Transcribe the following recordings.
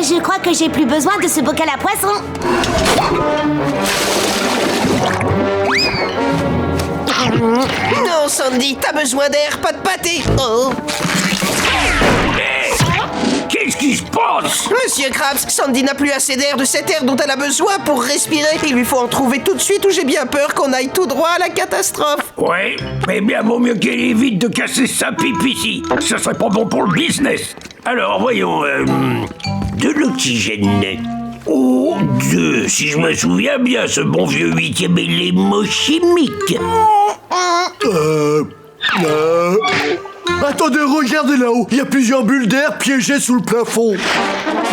Je crois que j'ai plus besoin de ce bocal à poisson. Non, Sandy, t'as besoin d'air, pas de pâté. Oh. Qu'est-ce qui se passe? Monsieur Krabs, Sandy n'a plus assez d'air de cet air dont elle a besoin pour respirer. Il lui faut en trouver tout de suite ou j'ai bien peur qu'on aille tout droit à la catastrophe. Ouais, eh bien vaut mieux qu'elle évite de casser sa pipe ici. Ce serait pas bon pour le business. Alors voyons, de l'oxygène. Oh, si je me souviens bien, ce bon vieux 8e élément chimique. Attendez, regardez là-haut. Il y a plusieurs bulles d'air piégées sous le plafond.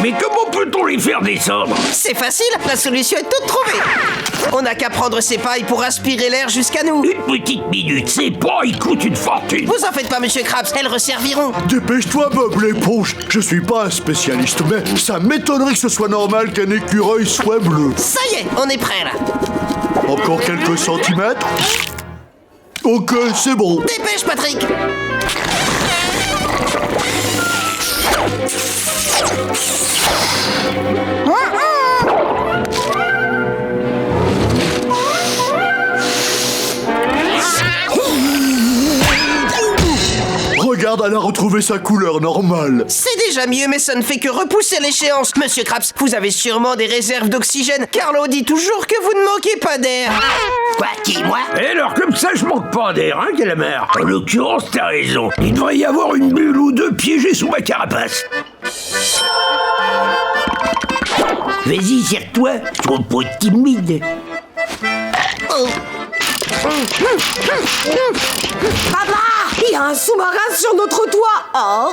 Mais comment peut-on les faire descendre? C'est facile, la solution est toute trouvée. On n'a qu'à prendre ces pailles pour aspirer l'air jusqu'à nous. Une petite minute, ces pailles coûtent une fortune. Vous en faites pas, monsieur Krabs, elles resserviront. Dépêche-toi, Bob l'éponge. Je suis pas un spécialiste, mais ça m'étonnerait que ce soit normal qu'un écureuil soit bleu. Ça y est, on est prêt là. Encore quelques centimètres. Ok, c'est bon. Dépêche, Patrick. Regarde, elle a retrouvé sa couleur normale. C'est déjà mieux, mais ça ne fait que repousser l'échéance. Monsieur Krabs, vous avez sûrement des réserves d'oxygène. Carlo dit toujours que vous ne manquez pas d'air. Quoi, qui, moi? Et alors, comme ça, je manque pas d'air, hein, Calamar? En l'occurrence, t'as raison. Il devrait y avoir une bulle ou deux piégée sous ma carapace. Vas-y, serre-toi. Trop pas timide. Papa! Il y a un sous-marin sur notre toit. Oh,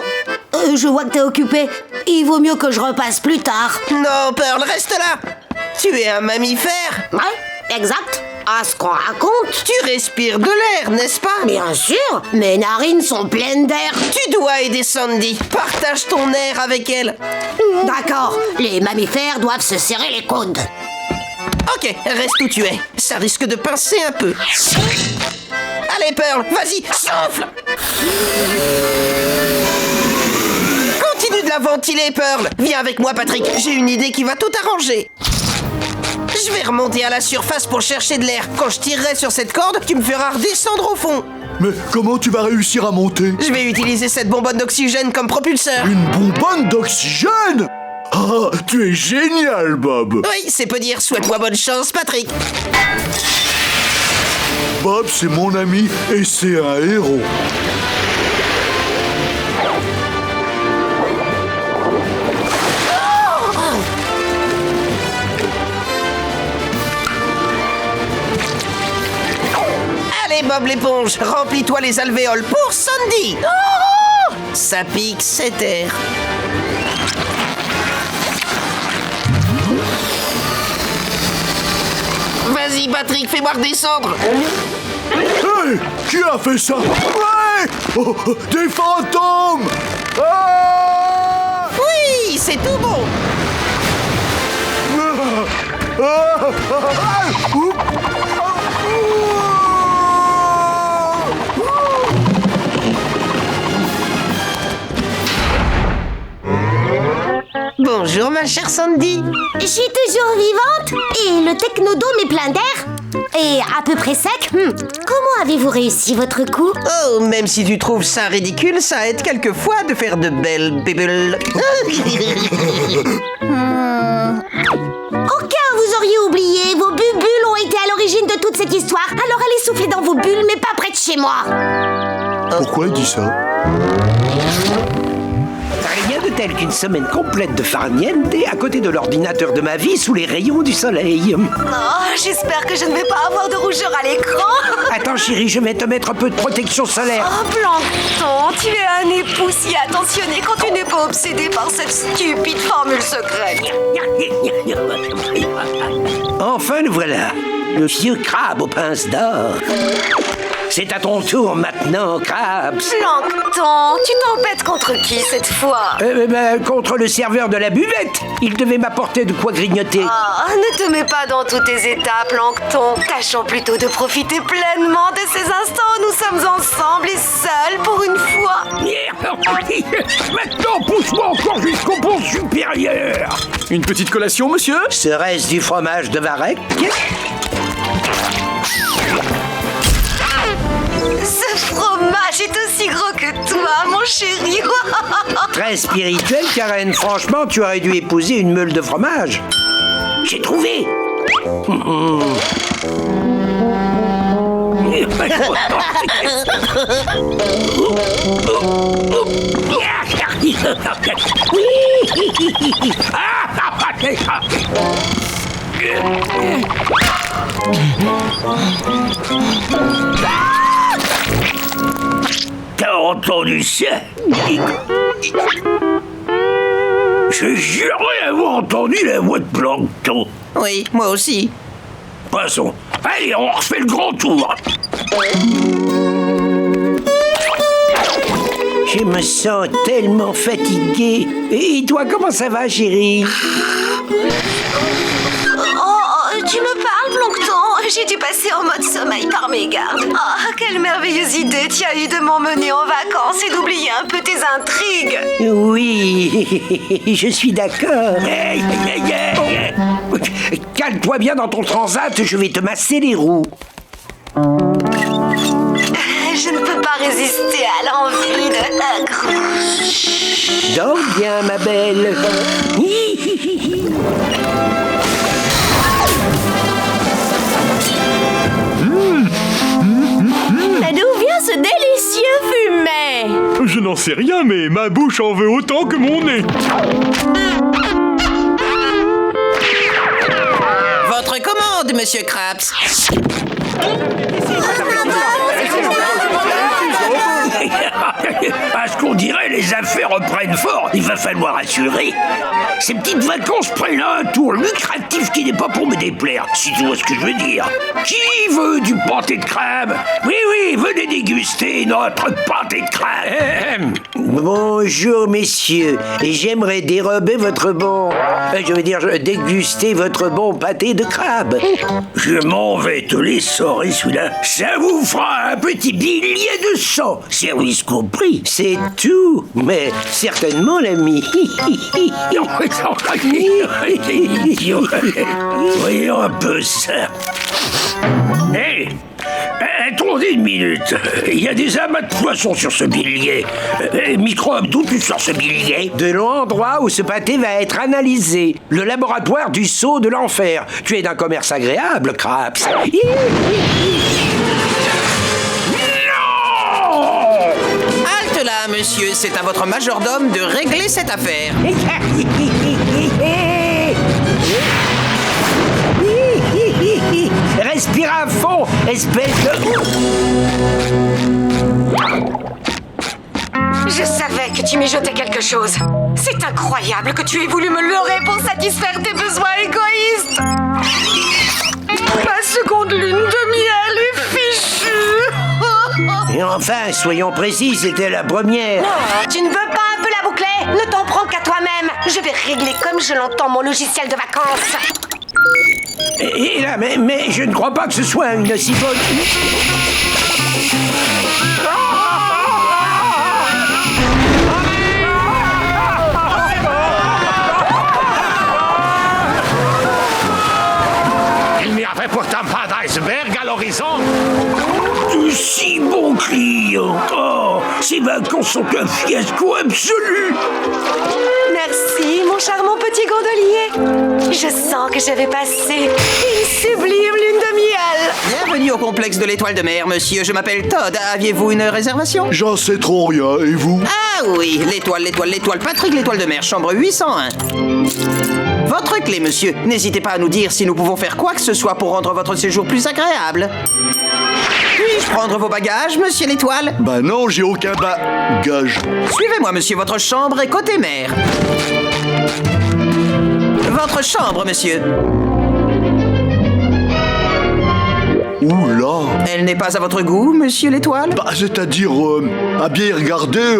je vois que t'es occupé. Il vaut mieux que je repasse plus tard. Non, Pearl, reste là. Tu es un mammifère. Ouais, exact. À ce qu'on raconte. Tu respires de l'air, n'est-ce pas? Bien sûr, mes narines sont pleines d'air. Tu dois aider Sandy. Partage ton air avec elle. D'accord, les mammifères doivent se serrer les coudes. Ok, reste où tu es. Ça risque de pincer un peu. Allez, Pearl, vas-y, souffle. Continue de la ventiler, Pearl. Viens avec moi, Patrick. J'ai une idée qui va tout arranger. Je vais remonter à la surface pour chercher de l'air. Quand je tirerai sur cette corde, tu me feras redescendre au fond. Mais comment tu vas réussir à monter? Je vais utiliser cette bonbonne d'oxygène comme propulseur. Une bonbonne d'oxygène? Ah, tu es génial, Bob. Oui, c'est peu dire. Souhaite-moi bonne chance, Patrick. Bob, c'est mon ami et c'est un héros. Allez, Bob l'éponge, remplis-toi les alvéoles pour Sandy. Oh, ça pique, cet air. Vas-y, Patrick, fais-moi redescendre. Hey, qui a fait ça? Ouais, oh, des fantômes. Ah, Oui, c'est tout bon. Bonjour, ma chère Sandy. Je suis toujours vivante et le technodome est plein d'air et à peu près sec. Comment avez-vous réussi votre coup? Oh, même si tu trouves ça ridicule, ça aide quelquefois de faire de belles bulles. Au cas où vous auriez oublié, vos bulles ont été à l'origine de toute cette histoire. Alors allez souffler dans vos bulles, mais pas près de chez moi. Pourquoi il dit ça? Rien de tel qu'une semaine complète de farniente à côté de l'ordinateur de ma vie sous les rayons du soleil. Oh, j'espère que je ne vais pas avoir de rougeur à l'écran. Attends chérie, je vais te mettre un peu de protection solaire. Oh, Plancton, tu es un époux si attentionné quand tu n'es pas obsédé par cette stupide formule secrète. Enfin nous voilà, le vieux crabe aux pinces d'or. C'est à ton tour maintenant, Krabs. Plancton, tu t'embêtes contre qui cette fois? Contre le serveur de la buvette. Il devait m'apporter de quoi grignoter. Oh, ne te mets pas dans tous tes états, Plancton. Tâchons plutôt de profiter pleinement de ces instants où nous sommes ensemble et seuls pour une fois. Maintenant, pousse-moi encore jusqu'au pont supérieur. Une petite collation, monsieur? Serait-ce du fromage de Varech? Ce fromage est aussi gros que toi, mon chéri. Très spirituel, Karen. Franchement, tu aurais dû épouser une meule de fromage. J'ai trouvé. T'as entendu ça? Je jurerais avoir entendu la voix de Plancton. Oui, moi aussi. Passons. Allez, on refait le grand tour. Je me sens tellement fatigué. Et toi, comment ça va, chérie? Oh, tu me parles, Plancton? J'ai dû passer en mode sommeil par mégarde. Oh, quelle merveilleuse idée tu as eu de m'emmener en vacances et d'oublier un peu tes intrigues. Oui, je suis d'accord. Hey, hey, hey, hey. Cale-toi bien dans ton transat, je vais te masser les roues. Je ne peux pas résister à l'envie de... Dors bien, ma belle. Mais d'où vient ce délicieux fumet? Je n'en sais rien, mais ma bouche en veut autant que mon nez. Votre commande, monsieur Krabs. À ce qu'on dirait, les affaires reprennent fort. Il va falloir assurer. Ces petites vacances prennent un tour lucratif qui n'est pas pour me déplaire, si tu vois ce que je veux dire. Qui veut du pâté de crabe? Oui, oui, venez déguster notre pâté de crabe. Bonjour, messieurs. Et j'aimerais dérober votre bon... déguster votre bon pâté de crabe. Je m'en vais te l'essorer, celui-là. Ça vous fera un petit billet de 100, service compris. C'est tout, mais certainement, l'ami. Voyons un peu ça. Hé, attendez une minute. Il y a des amas de poissons sur ce billet. Microbe, d'où tu sors ce billet? De l'endroit où ce pâté va être analysé. Le laboratoire du sceau de l'enfer. Tu es d'un commerce agréable, Krabs. Halte là, monsieur. C'est à votre majordome de régler cette affaire. Respire à fond, espèce de... Je savais que tu mijotais quelque chose. C'est incroyable que tu aies voulu me leurrer pour satisfaire tes besoins égoïstes. Ma seconde lune de miel est fichue. Et enfin, soyons précis, c'était la première. Tu ne veux pas un peu la boucler? Ne t'en prends qu'à toi-même. Je vais régler comme je l'entends mon logiciel de vacances. Et là, mais je ne crois pas que ce soit une si bonne... Il n'y avait pourtant pas d'iceberg à l'horizon. De si bons clients. Oh, ces vacances sont un fiasco absolu. Merci, mon charmant petit gondolier. Je sens que j'avais passé une sublime lune de miel. Bienvenue au complexe de l'étoile de mer, monsieur. Je m'appelle Todd. Aviez-vous une réservation? J'en sais trop rien, et vous? Ah oui, l'étoile, Patrick, l'étoile de mer, chambre 801. Votre clé, monsieur. N'hésitez pas à nous dire si nous pouvons faire quoi que ce soit pour rendre votre séjour plus agréable. Puis-je prendre vos bagages, monsieur l'étoile? Bah non, j'ai aucun bagage. Suivez-moi, monsieur, votre chambre est côté mer. Votre chambre, monsieur. Oula. Elle n'est pas à votre goût, monsieur l'étoile? Bah, c'est-à-dire, à bien y regarder,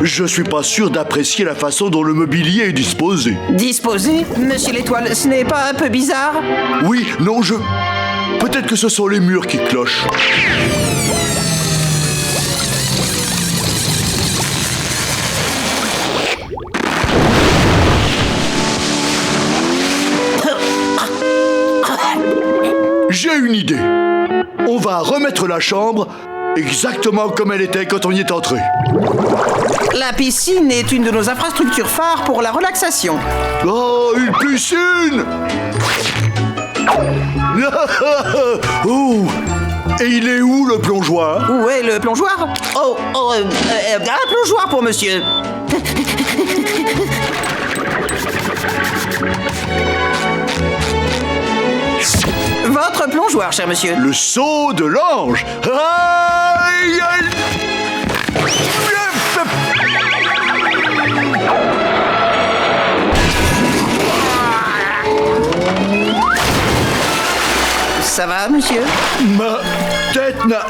je suis pas sûr d'apprécier la façon dont le mobilier est disposé. Disposé? Monsieur l'étoile, ce n'est pas un peu bizarre? Oui, non, peut-être que ce sont les murs qui clochent. J'ai une idée. On va remettre la chambre exactement comme elle était quand on y est entré. La piscine est une de nos infrastructures phares pour la relaxation. Oh, une piscine! Oh! Et il est où le plongeoir? Où est le plongeoir? Un plongeoir pour monsieur. Votre plongeoir, cher monsieur. Le sceau de l'ange! Aïe, aïe. Ça va, monsieur? Ma tête n'a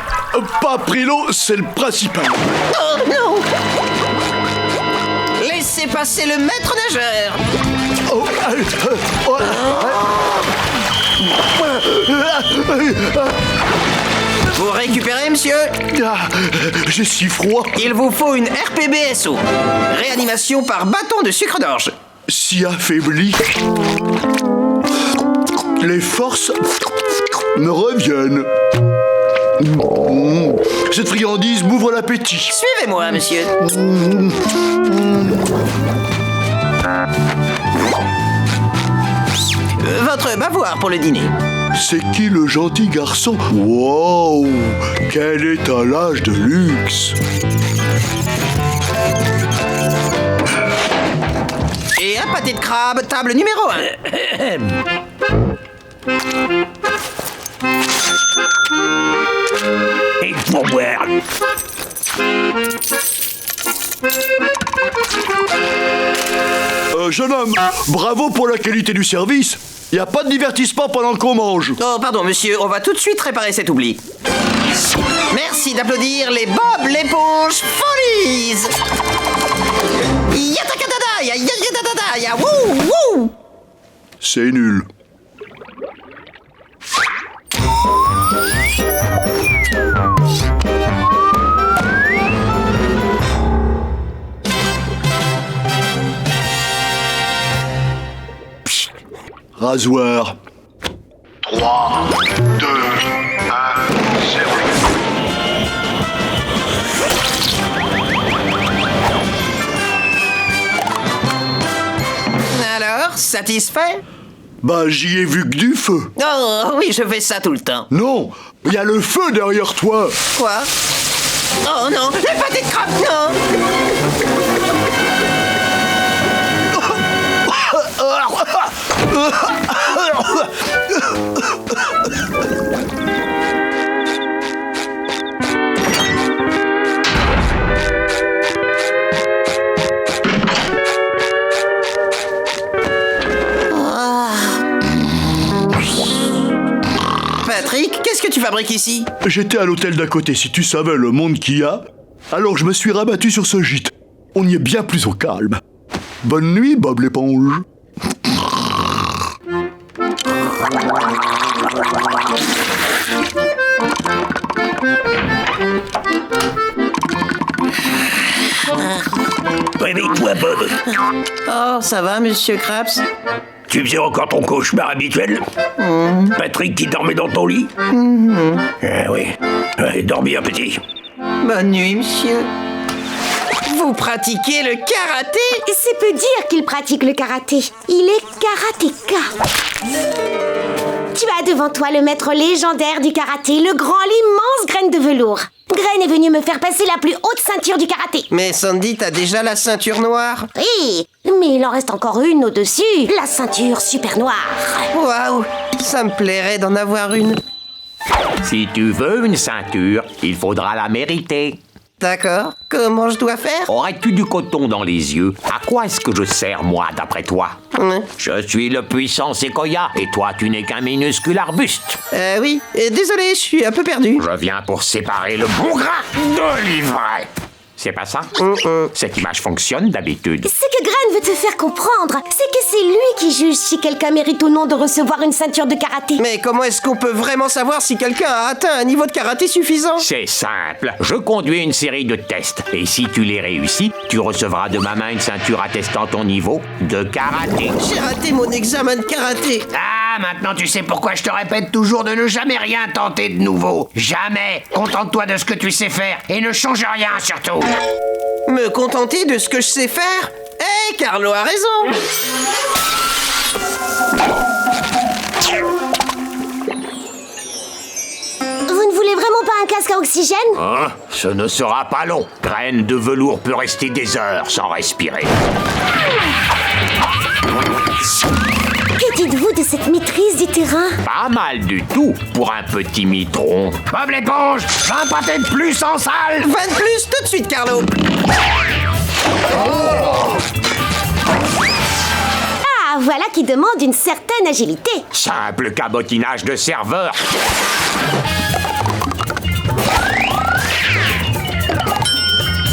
pas pris l'eau, c'est le principal. Oh non! Laissez passer le maître nageur. Oh, Vous récupérez, monsieur? j'ai si froid. Il vous faut une RPBSO. Réanimation par bâton de sucre d'orge. Si affaibli. Les forces me reviennent. Cette friandise m'ouvre l'appétit. Suivez-moi, monsieur. Votre bavoir pour le dîner. C'est qui le gentil garçon? Wow! Quel étalage de luxe! Et un pâté de crabe, table numéro 1. Et pour boire. Jeune homme, bravo pour la qualité du service. Y a pas de divertissement pendant qu'on mange. Oh, pardon, monsieur, on va tout de suite réparer cet oubli. Merci d'applaudir les Bob l'éponge Follies. Yatakadada, ya yatakadada, ya wouh wouh. C'est nul. Rasoir. 3, 2, 1, 0. Alors, satisfait? Bah, j'y ai vu que du feu. Oh, oui, je fais ça tout le temps. Non, y a le feu derrière toi. Quoi? Oh non, le pâté de crabe, non! Patrick, qu'est-ce que tu fabriques ici? J'étais à l'hôtel d'à côté, si tu savais le monde qu'il y a. Alors je me suis rabattu sur ce gîte. On y est bien plus au calme. Bonne nuit, Bob l'éponge. Réveille-toi, Bob. Oh, ça va, monsieur Krabs? Tu faisais encore ton cauchemar habituel? Patrick qui dormait dans ton lit? Ah oui. Ouais, dors bien, petit. Bonne nuit, monsieur. Vous pratiquez le karaté? C'est peu dire qu'il pratique le karaté. Il est karatéka. Tu as devant toi le maître légendaire du karaté, le grand, l'immense Graine de velours. Graine est venu me faire passer la plus haute ceinture du karaté. Mais Sandy, t'as déjà la ceinture noire? Oui, mais il en reste encore une au-dessus, la ceinture super noire. Waouh, ça me plairait d'en avoir une. Si tu veux une ceinture, il faudra la mériter. D'accord. Comment je dois faire? Aurais-tu du coton dans les yeux? À quoi est-ce que je sers, moi, d'après toi? Je suis le puissant séquoia, et toi, tu n'es qu'un minuscule arbuste. Oui. Désolé, je suis un peu perdu. Je viens pour séparer le bon grain de l'ivraie. C'est pas ça? Cette image fonctionne d'habitude. Ce que Gren veut te faire comprendre, c'est que c'est lui qui juge si quelqu'un mérite ou non de recevoir une ceinture de karaté. Mais comment est-ce qu'on peut vraiment savoir si quelqu'un a atteint un niveau de karaté suffisant? C'est simple. Je conduis une série de tests. Et si tu les réussis, tu recevras de ma main une ceinture attestant ton niveau de karaté. J'ai raté mon examen de karaté. Ah, maintenant tu sais pourquoi je te répète toujours de ne jamais rien tenter de nouveau. Jamais. Contente-toi de ce que tu sais faire et ne change rien surtout. Me contenter de ce que je sais faire? Carlo a raison. Vous ne voulez vraiment pas un casque à oxygène? Hein? Ce ne sera pas long. Graine de velours peut rester des heures sans respirer. Que dites-vous de cette maîtrise du terrain? Pas mal du tout pour un petit mitron. Bob l'éponge, 20 pâtés de plus en salle. 20 de plus tout de suite, Carlo. Ah, voilà qui demande une certaine agilité. Simple cabotinage de serveur.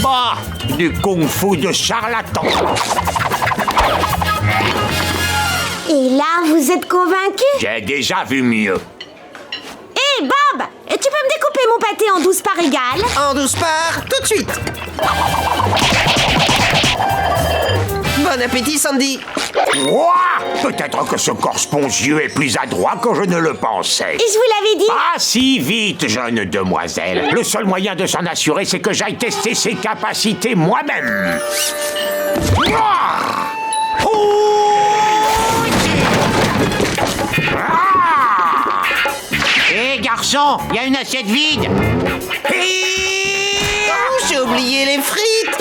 Bah, du kung-fu de charlatan. Et là, vous êtes convaincu? J'ai déjà vu mieux. Hé, Bob! Tu peux me découper mon pâté en 12 parts égales? En 12 parts, tout de suite. Bon appétit, Sandy. Ouah! Peut-être que ce corps spongieux est plus adroit que je ne le pensais. Et je vous l'avais dit. Pas si vite, jeune demoiselle. Le seul moyen de s'en assurer, c'est que j'aille tester ses capacités moi-même. Ouah! Hé, garçon, il y a une assiette vide. Oh, j'ai oublié les frites.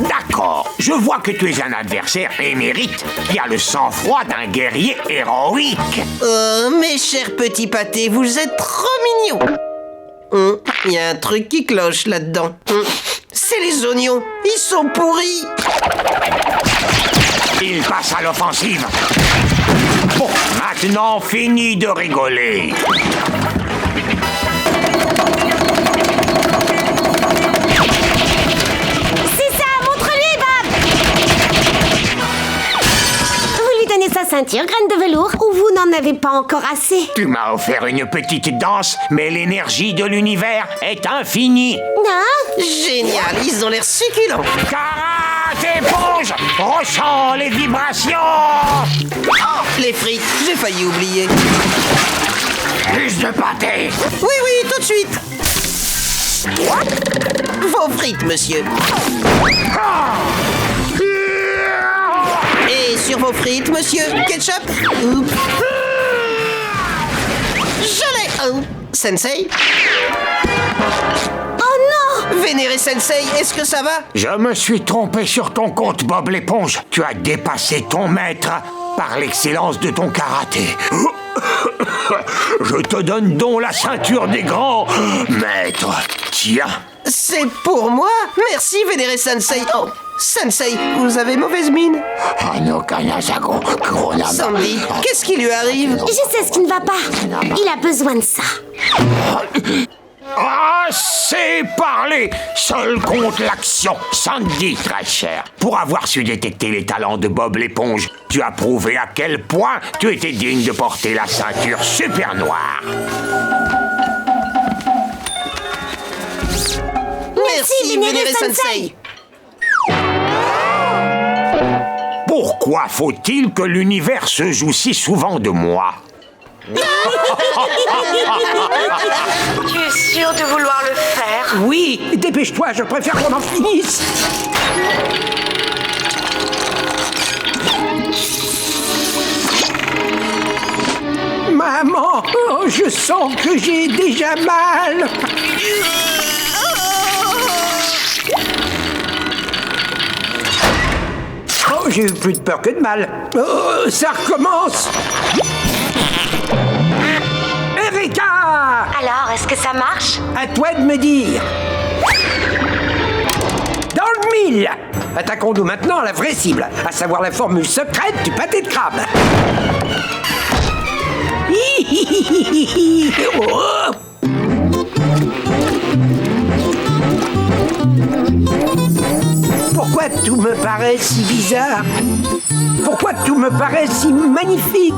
D'accord, je vois que tu es un adversaire émérite qui a le sang-froid d'un guerrier héroïque. Oh, mes chers petits pâtés, vous êtes trop mignons. Il y a un truc qui cloche là-dedans. C'est les oignons, ils sont pourris. Il passe à l'offensive. Bon, maintenant, fini de rigoler. C'est ça, montre-lui, Bob! Vous lui donnez sa ceinture, graine de velours, ou vous n'en avez pas encore assez? Tu m'as offert une petite danse, mais l'énergie de l'univers est infinie. Non? Génial, ils ont l'air succulents. Karaté éponge, ressens les vibrations. Oh, les frites, j'ai failli oublier. Plus de pâté. Oui, oui, tout de suite. Vos frites, monsieur. Et sur vos frites, monsieur, ketchup. Oups. Je l'ai. Oh. Sensei. Oh non! Vénéré Sensei, est-ce que ça va? Je me suis trompé sur ton compte, Bob l'éponge. Tu as dépassé ton maître par l'excellence de ton karaté. Je te donne donc la ceinture des grands maîtres. Tiens. C'est pour moi? Merci, Vénéré Sensei. Oh, Sensei, vous avez mauvaise mine. Sandy, qu'est-ce qui lui arrive? Je sais ce qui ne va pas. Il a besoin de ça. Assez parlé. Seul compte l'action. Sandy, très cher. Pour avoir su détecter les talents de Bob l'éponge, tu as prouvé à quel point tu étais digne de porter la ceinture super noire. Merci, Vénéré Sensei. Pourquoi faut-il que l'univers se joue si souvent de moi? Tu es sûr de vouloir le faire? Oui, dépêche-toi, je préfère qu'on en finisse. Maman, oh, je sens que j'ai déjà mal. Oh, j'ai eu plus de peur que de mal. Oh, ça recommence. Eureka! Alors, est-ce que ça marche? À toi de me dire. Dans le mille! Attaquons-nous maintenant à la vraie cible, à savoir la formule secrète du pâté de crabe. Oh. Pourquoi tout me paraît si bizarre? Pourquoi tout me paraît si magnifique?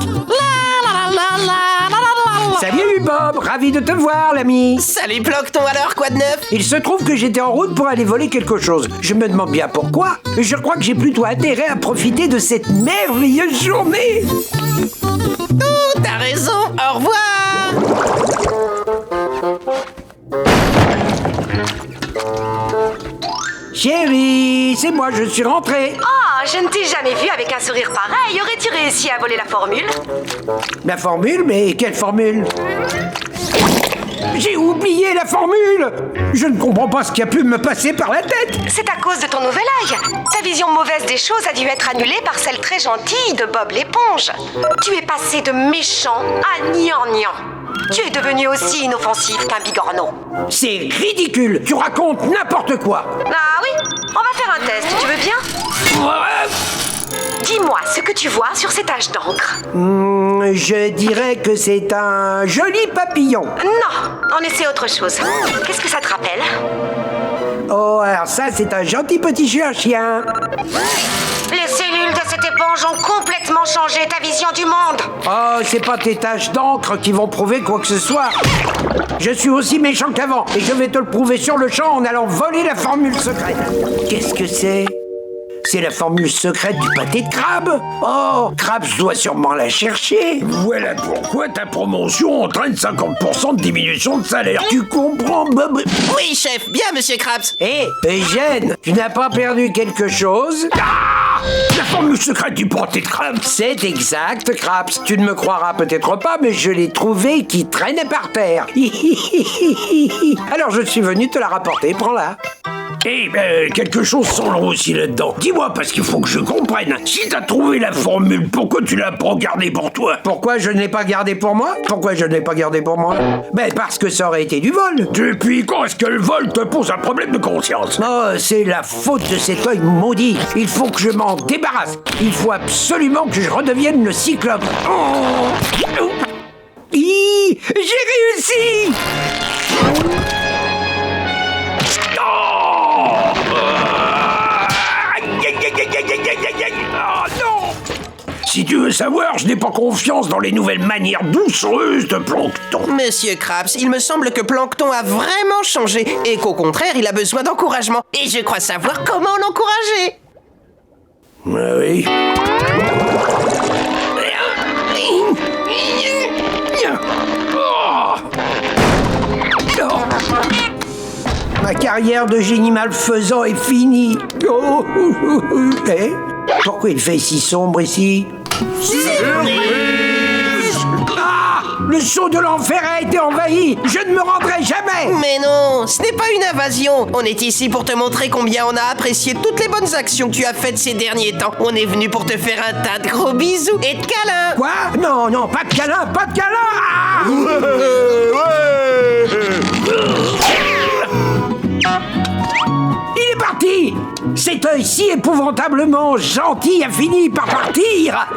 Salut Bob, ravi de te voir l'ami. Salut Plancton, alors quoi de neuf? Il se trouve que j'étais en route pour aller voler quelque chose. Je me demande bien pourquoi. Je crois que j'ai plutôt intérêt à profiter de cette merveilleuse journée. Oh, t'as raison, au revoir. Chérie, c'est moi, je suis rentré. Oh, je ne t'ai jamais vu avec un sourire pareil. Aurais-tu réussi à voler la formule? La formule? Mais quelle formule? J'ai oublié la formule. Je ne comprends pas ce qui a pu me passer par la tête. C'est à cause de ton nouvel œil. Ta vision mauvaise des choses a dû être annulée par celle très gentille de Bob l'éponge. Tu es passé de méchant à gnangnan. Tu es devenu aussi inoffensif qu'un bigorneau. C'est ridicule. Tu racontes n'importe quoi. Ah oui, on va faire un test, tu veux bien? Dis-moi ce que tu vois sur ces taches d'encre. Je dirais que c'est un joli papillon. Non, on essaie autre chose. Qu'est-ce que ça te rappelle? Oh, alors ça, c'est un gentil petit chien. Les cellules de cette éponge ont complètement changé ta vision du monde. Oh, c'est pas tes taches d'encre qui vont prouver quoi que ce soit. Je suis aussi méchant qu'avant, et je vais te le prouver sur le champ en allant voler la formule secrète. Qu'est-ce que c'est? C'est la formule secrète du pâté de crabe. Oh, Krabs doit sûrement la chercher. Voilà pourquoi ta promotion entraîne 50% de diminution de salaire. Tu comprends, Bob? Oui, chef, bien, monsieur Krabs. Hé, Eugène, tu n'as pas perdu quelque chose? Ah, la formule secrète du pâté de crabe. C'est exact, Krabs. Tu ne me croiras peut-être pas, mais je l'ai trouvé qui traînait par terre. Alors je suis venu te la rapporter, prends-la. Eh ben, quelque chose semble aussi là-dedans. Dis-moi, parce qu'il faut que je comprenne. Si t'as trouvé la formule, pourquoi tu l'as pas gardée pour toi? Pourquoi je ne l'ai pas gardé pour moi? Pourquoi je ne l'ai pas gardé pour moi? Ben, parce que ça aurait été du vol. Depuis quand est-ce que le vol te pose un problème de conscience? Oh, c'est la faute de cet œil maudit. Il faut que je m'en débarrasse. Il faut absolument que je redevienne le cyclope. Oh. Hi, j'ai réussi! Oh non! Si tu veux savoir, je n'ai pas confiance dans les nouvelles manières doucereuses de Plancton. Monsieur Krabs, il me semble que Plancton a vraiment changé et qu'au contraire, il a besoin d'encouragement. Et je crois savoir comment l'encourager. Oui. Ma carrière de génie malfaisant est finie. Oh, eh? Pourquoi il fait si sombre ici? Ah! Le sceau de l'enfer a été envahi. Je ne me rendrai jamais. Mais non, ce n'est pas une invasion. On est ici pour te montrer combien on a apprécié toutes les bonnes actions que tu as faites ces derniers temps. On est venu pour te faire un tas de gros bisous et de câlins. Quoi? Non, non, pas de câlin, pas de câlin. Ah! Il est parti. Cet œil si épouvantablement gentil a fini par partir.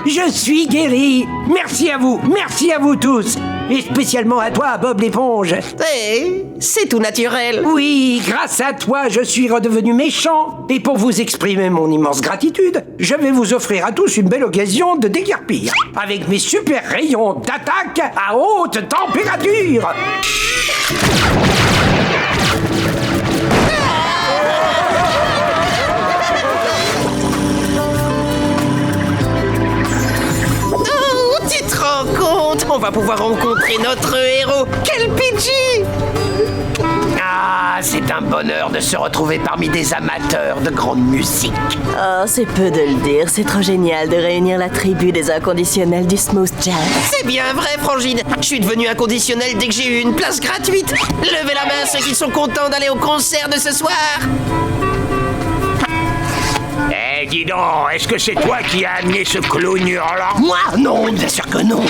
Je suis guéri. Merci à vous tous. Et spécialement à toi, Bob l'éponge. Eh, c'est tout naturel. Oui, grâce à toi, je suis redevenu méchant. Et pour vous exprimer mon immense gratitude, je vais vous offrir à tous une belle occasion de déguerpir. Avec mes super rayons d'attaque à haute température. On va pouvoir rencontrer notre héros. Quel Pidgey! Ah, c'est un bonheur de se retrouver parmi des amateurs de grande musique. Oh, c'est peu de le dire. C'est trop génial de réunir la tribu des inconditionnels du smooth jazz. C'est bien vrai, Frangine. Je suis devenu inconditionnel dès que j'ai eu une place gratuite. Levez la main ceux qui sont contents d'aller au concert de ce soir. Eh, dis donc, est-ce que c'est toi qui as amené ce clown hurlant? Moi? Non, bien sûr que non.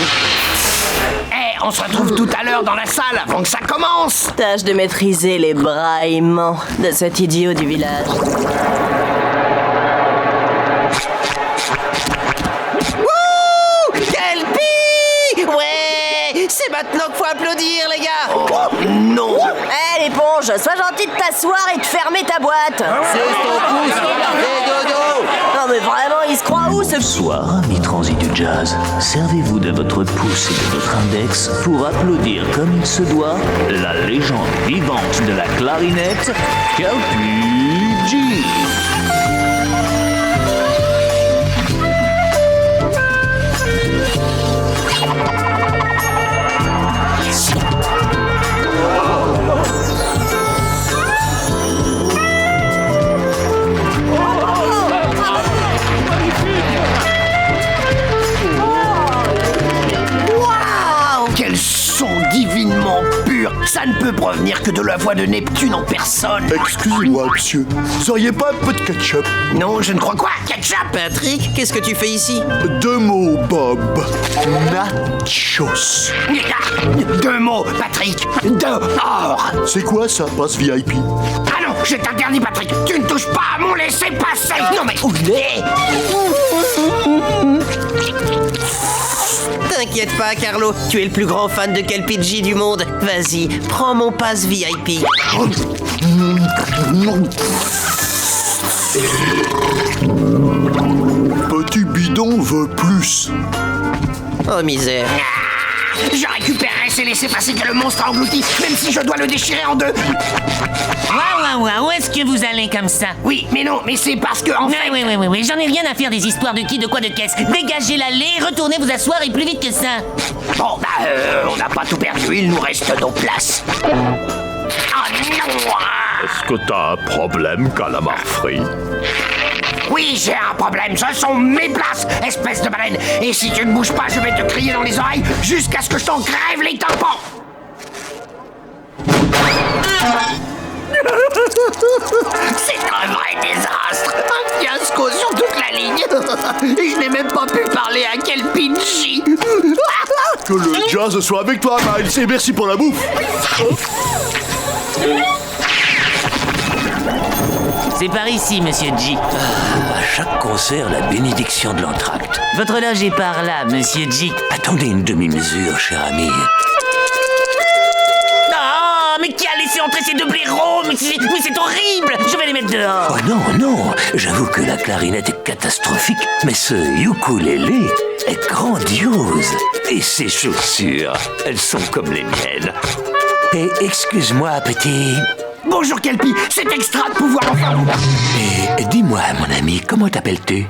Eh, on se retrouve tout à l'heure dans la salle avant que ça commence. Tâche de maîtriser les braillements de cet idiot du village. Wouh! Kelpie! Ouais! C'est maintenant qu'il faut applaudir, les gars! Oh, non! Hé, l'éponge, sois gentil de t'asseoir et de fermer ta boîte. C'est ton pouce! Et dodo! Non mais vraiment, il se croit où ce... Bonsoir, amis transis du jazz. Servez-vous de votre pouce et de votre index pour applaudir comme il se doit la légende vivante de la clarinette, Kelpie G. Quel son divinement pur! Ça ne peut provenir que de la voix de Neptune en personne. Excusez-moi, monsieur. Vous auriez pas un peu de ketchup? Non, je ne crois quoi? Ketchup! Patrick, qu'est-ce que tu fais ici? 2 mots, Bob. Nachos. Deux mots, Patrick. Dehors! C'est quoi ça, passe VIP? Ah non, je t'interdis, Patrick. Tu ne touches pas à mon laissez-passer. Non mais où est? T'inquiète pas, Carlo. Tu es le plus grand fan de Kelpie G du monde. Vas-y, prends mon pass VIP. Petit bidon veut plus. Oh misère. Je récupérerai ces laissez-passer que le monstre a englouti, même si je dois le déchirer en deux. Où est-ce que vous allez comme ça? Oui, mais non, mais c'est parce que en fait... Oui, j'en ai rien à faire des histoires de qui, de quoi, de qu'est-ce. Dégagez l'allée, retournez vous asseoir et plus vite que ça. Bon, on n'a pas tout perdu, il nous reste nos places. Oh non! Est-ce que t'as un problème, calamar frit? Oui, j'ai un problème, ce sont mes places, espèce de baleine. Et si tu ne bouges pas, je vais te crier dans les oreilles jusqu'à ce que je t'en crève les tympans. C'est un vrai désastre. Un fiasco sur toute la ligne. Et je n'ai même pas pu parler à Kelpie G. Que le jazz soit avec toi, Miles, et merci pour la bouffe. C'est par ici, monsieur G. À chaque concert, la bénédiction de l'entracte. Votre loge est par là, monsieur G. Attendez une demi-mesure, cher ami. Oh, mais qui a laissé entrer ces deux blaireaux? Mais c'est horrible! Je vais les mettre dehors. Oh non, j'avoue que la clarinette est catastrophique, mais ce ukulélé est grandiose. Et ces chaussures, elles sont comme les miennes. Et excuse-moi, petit... Bonjour Kelpie, c'est extra de pouvoir enfin... Et dis-moi, mon ami, comment t'appelles-tu?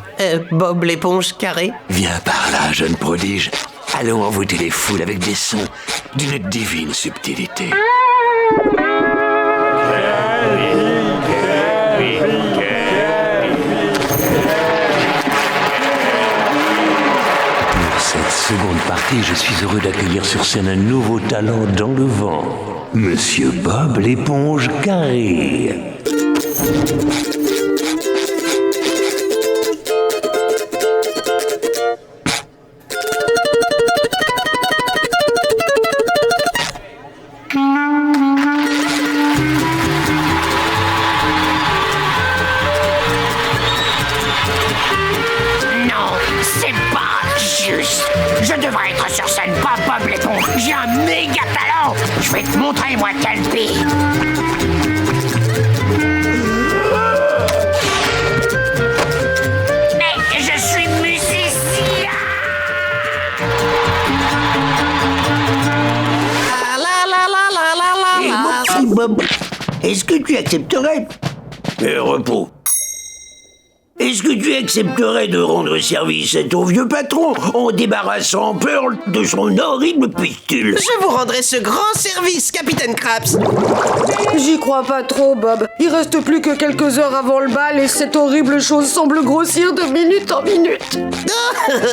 Bob l'éponge carré. Viens par là, jeune prodige. Allons envoûter les foules avec des sons d'une divine subtilité. Pour cette seconde partie, je suis heureux d'accueillir sur scène un nouveau talent dans le vent. Monsieur Bob l'éponge carré. Non, c'est pas juste. Je devrais être sur scène, pas Bob l'éponge. J'ai un méga talent. Je vais te montrer, moi, Kelpie. Mais je suis musicien. Et mon petit Bob, est-ce que tu accepterais... repos. Est-ce que tu accepterais de rendre service à ton vieux patron en débarrassant Pearl de son horrible pustule? Je vous rendrai ce grand service, Capitaine Krabs. J'y crois pas trop, Bob. Il reste plus que quelques heures avant le bal et cette horrible chose semble grossir de minute en minute.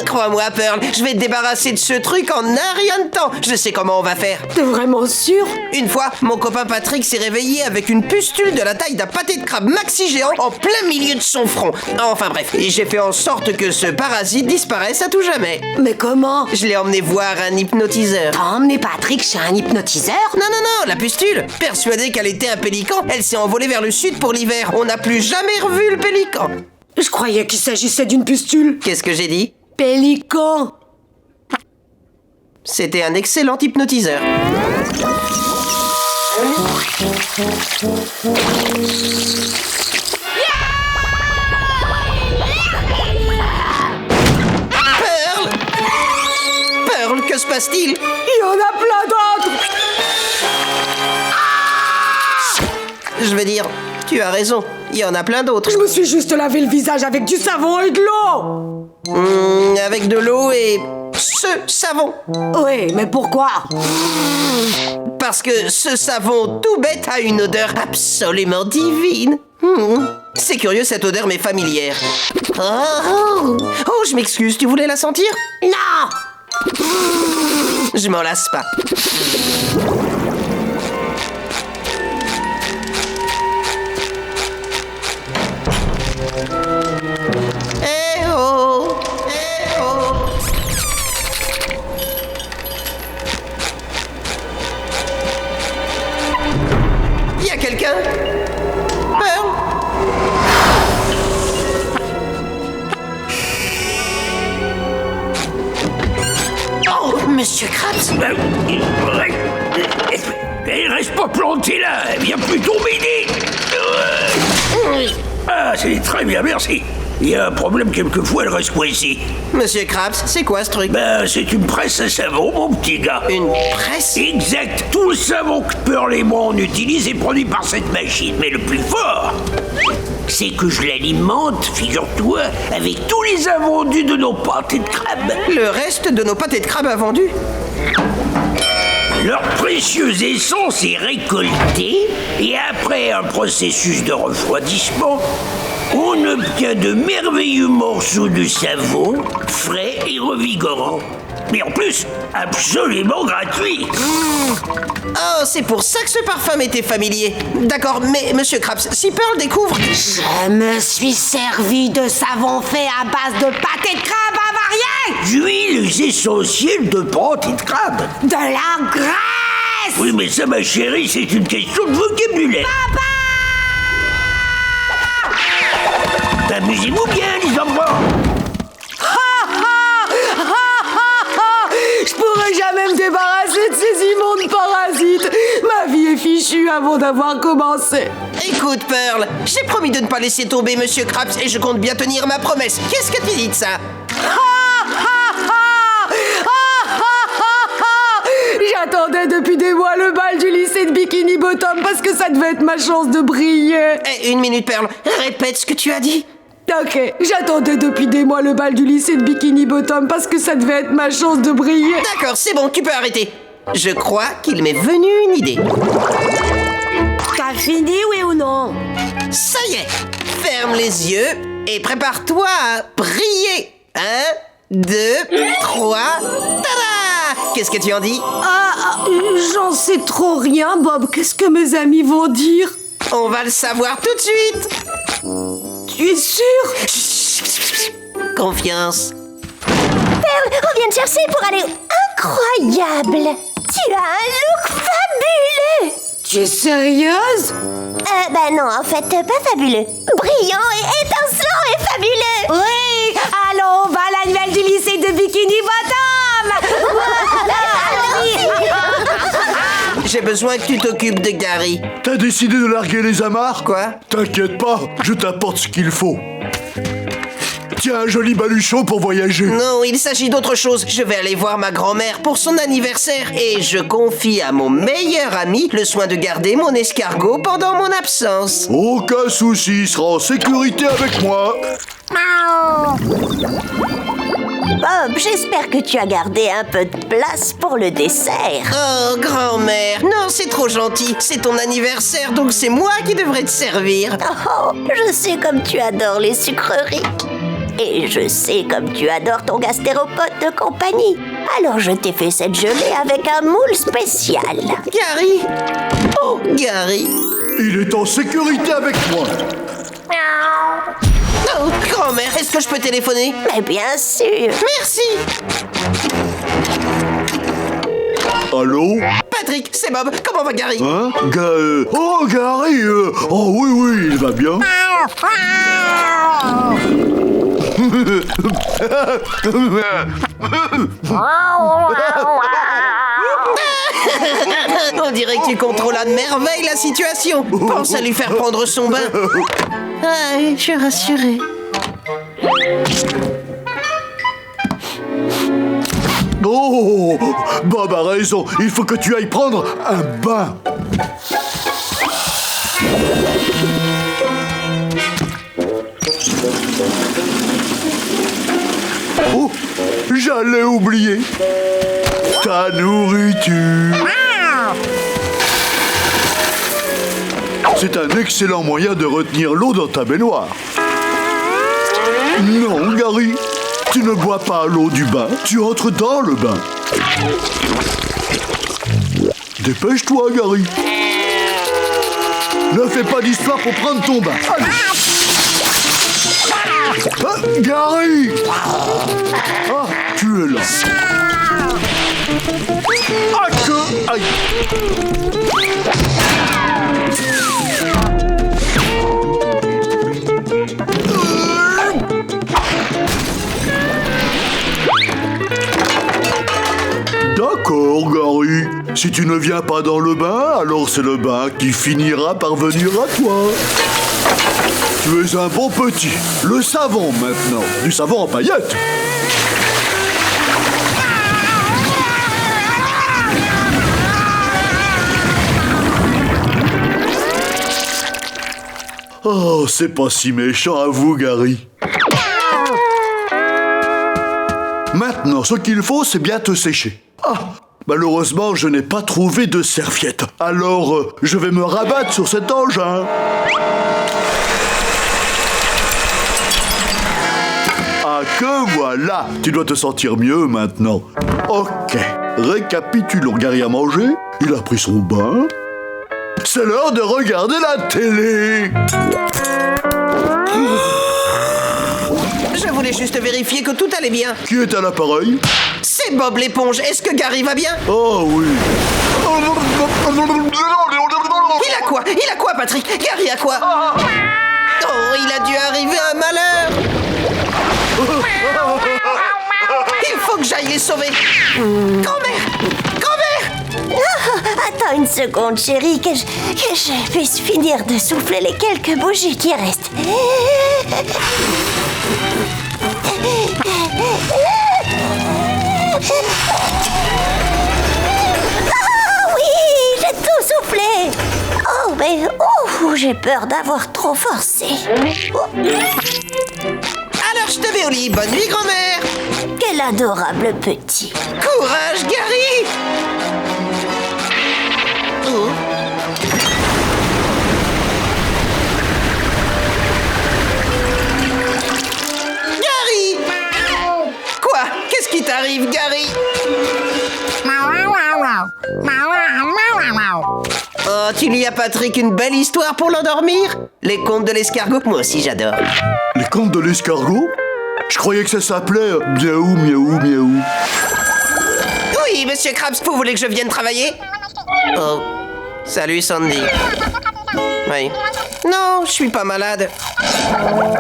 Crois-moi, Pearl, je vais te débarrasser de ce truc en un rien de temps. Je sais comment on va faire. T'es vraiment sûr? Une fois, mon copain Patrick s'est réveillé avec une pustule de la taille d'un pâté de crabe maxi géant en plein milieu de son front. Enfin bref, j'ai fait en sorte que ce parasite disparaisse à tout jamais. Mais comment? Je l'ai emmené voir un hypnotiseur. T'as emmené Patrick chez un hypnotiseur? Non, la pustule. Persuadée qu'elle était un pélican, elle s'est envolée vers le sud pour l'hiver. On n'a plus jamais revu le pélican. Je croyais qu'il s'agissait d'une pustule. Qu'est-ce que j'ai dit? Pélican. C'était un excellent hypnotiseur. Pearl, que se passe-t-il? Il y en a plein d'autres. Je veux dire, tu as raison, il y en a plein d'autres. Je me suis juste lavé le visage avec du savon et de l'eau. Avec de l'eau et ce savon. Oui, mais pourquoi? Parce que ce savon tout bête a une odeur absolument divine. C'est curieux, cette odeur m'est familière. Oh, je m'excuse, tu voulais la sentir? Non! Je m'en lasse pas. Eh oh! Eh oh! Y a quelqu'un? Pearl? Oh, Monsieur Krabs! Elle reste pas plantée là, elle vient plutôt m'aider. Ah, c'est très bien, merci. Il y a un problème quelquefois, elle reste coincée. Monsieur Krabs, c'est quoi ce truc? Ben, c'est une presse à savon, mon petit gars. Une presse? Exact. Tout le savon que Pearl et moi on utilise est produit par cette machine. Mais le plus fort, c'est que je l'alimente, figure-toi, avec tous les invendus de nos pâtés de crabe. Le reste de nos pâtés de crabe invendus? Leur précieuse essence est récoltée et après un processus de refroidissement, on obtient de merveilleux morceaux de savon, frais et revigorants. Mais en plus, absolument gratuit. Oh, c'est pour ça que ce parfum m'était familier. D'accord, mais Monsieur Krabs, si Pearl découvre... Je me suis servi de savon fait à base de pâté de crabe avarié! D'huiles essentielles de pâté de crabe. De la graisse! Oui, mais ça, ma chérie, c'est une question de vocabulaire. Papa! Amusez-vous bien, les enfants. Je pourrais jamais me débarrasser de ces immondes parasites. Ma vie est fichue avant d'avoir commencé. Écoute, Pearl, j'ai promis de ne pas laisser tomber Monsieur Krabs et je compte bien tenir ma promesse. Qu'est-ce que tu dis de ça? J'attendais depuis des mois le bal du lycée de Bikini Bottom parce que ça devait être ma chance de briller. Eh, une minute, Pearl. Répète ce que tu as dit. Ok, j'attendais depuis des mois le bal du lycée de Bikini Bottom parce que ça devait être ma chance de briller. D'accord, c'est bon, tu peux arrêter. Je crois qu'il m'est venu une idée. T'as fini, oui ou non? Ça y est, ferme les yeux et prépare-toi à briller. 1, 2, 3, tada! Qu'est-ce que tu en dis? J'en sais trop rien, Bob. Qu'est-ce que mes amis vont dire? On va le savoir tout de suite. Tu es sûr? Confiance. Pearl, on vient te chercher pour aller... Incroyable! Tu as un look fabuleux! Tu es sérieuse? Ben non, en fait, pas fabuleux. Brillant et étincelant et fabuleux! Oui! Allons, on va à l'annuel du lycée de Bikini Bottom! J'ai besoin que tu t'occupes de Gary. T'as décidé de larguer les amarres? Quoi? T'inquiète pas, je t'apporte ce qu'il faut. Tiens, un joli baluchon pour voyager. Non, il s'agit d'autre chose. Je vais aller voir ma grand-mère pour son anniversaire et je confie à mon meilleur ami le soin de garder mon escargot pendant mon absence. Aucun souci, il sera en sécurité avec moi. Bob, j'espère que tu as gardé un peu de place pour le dessert. Oh, grand-mère, non, c'est trop gentil. C'est ton anniversaire, donc c'est moi qui devrais te servir. Oh, je sais comme tu adores les sucreries. Et je sais comme tu adores ton gastéropote de compagnie. Alors je t'ai fait cette gelée avec un moule spécial. Gary! Oh, Gary! Il est en sécurité avec moi. Oh, grand-mère, est-ce que je peux téléphoner? Mais bien sûr. Merci. Allô? Patrick, c'est Bob. Comment va Gary? Hein? Oh, Gary! Oh, oui, il va bien. On dirait que tu contrôles à merveille la situation. Pense à lui faire prendre son bain. Ah, je suis rassurée. Oh, Bob a raison. Il faut que tu ailles prendre un bain. Oh, j'allais oublier. Ta nourriture. C'est un excellent moyen de retenir l'eau dans ta baignoire. Non, Gary, tu ne bois pas l'eau du bain, tu entres dans le bain. Dépêche-toi, Gary. Ne fais pas d'histoire pour prendre ton bain. Allez. Ah, Gary! Ah, tu es là. Ah, que... Aïe. D'accord, Gary. Si tu ne viens pas dans le bain, alors c'est le bain qui finira par venir à toi. Tu es un bon petit. Le savon maintenant. Du savon en paillettes. Oh, c'est pas si méchant à vous, Gary. Maintenant, ce qu'il faut, c'est bien te sécher. Ah, malheureusement, je n'ai pas trouvé de serviette. Alors, je vais me rabattre sur cet engin. Ah, que voilà! Tu dois te sentir mieux maintenant. Ok, récapitulons. Gary a mangé, il a pris son bain. C'est l'heure de regarder la télé. Je voulais juste vérifier que tout allait bien. Qui est à l'appareil? C'est Bob l'éponge. Est-ce que Gary va bien? Oh oui. Il a quoi? Il a quoi, Patrick? Gary a quoi? Oh, il a dû arriver un malheur. Il faut que j'aille les sauver. Grand-mère! Grand-mère! Oh, attends une seconde, chérie, que je puisse finir de souffler les quelques bougies qui restent. Oh oui, j'ai tout soufflé. Oh, mais j'ai peur d'avoir trop forcé. Oh. Alors je te mets au lit. Bonne nuit, grand-mère. Quel adorable petit. Courage, Gary. Oh. Gary! Quoi? Qu'est-ce qui t'arrive, Gary? Oh, tu lis à Patrick une belle histoire pour l'endormir? Les contes de l'escargot, moi aussi j'adore. Les contes de l'escargot? Je croyais que ça s'appelait Miaou, miaou, miaou. Oui, monsieur Krabs, vous voulez que je vienne travailler? Oh, salut Sandy. Oui. Non, je suis pas malade.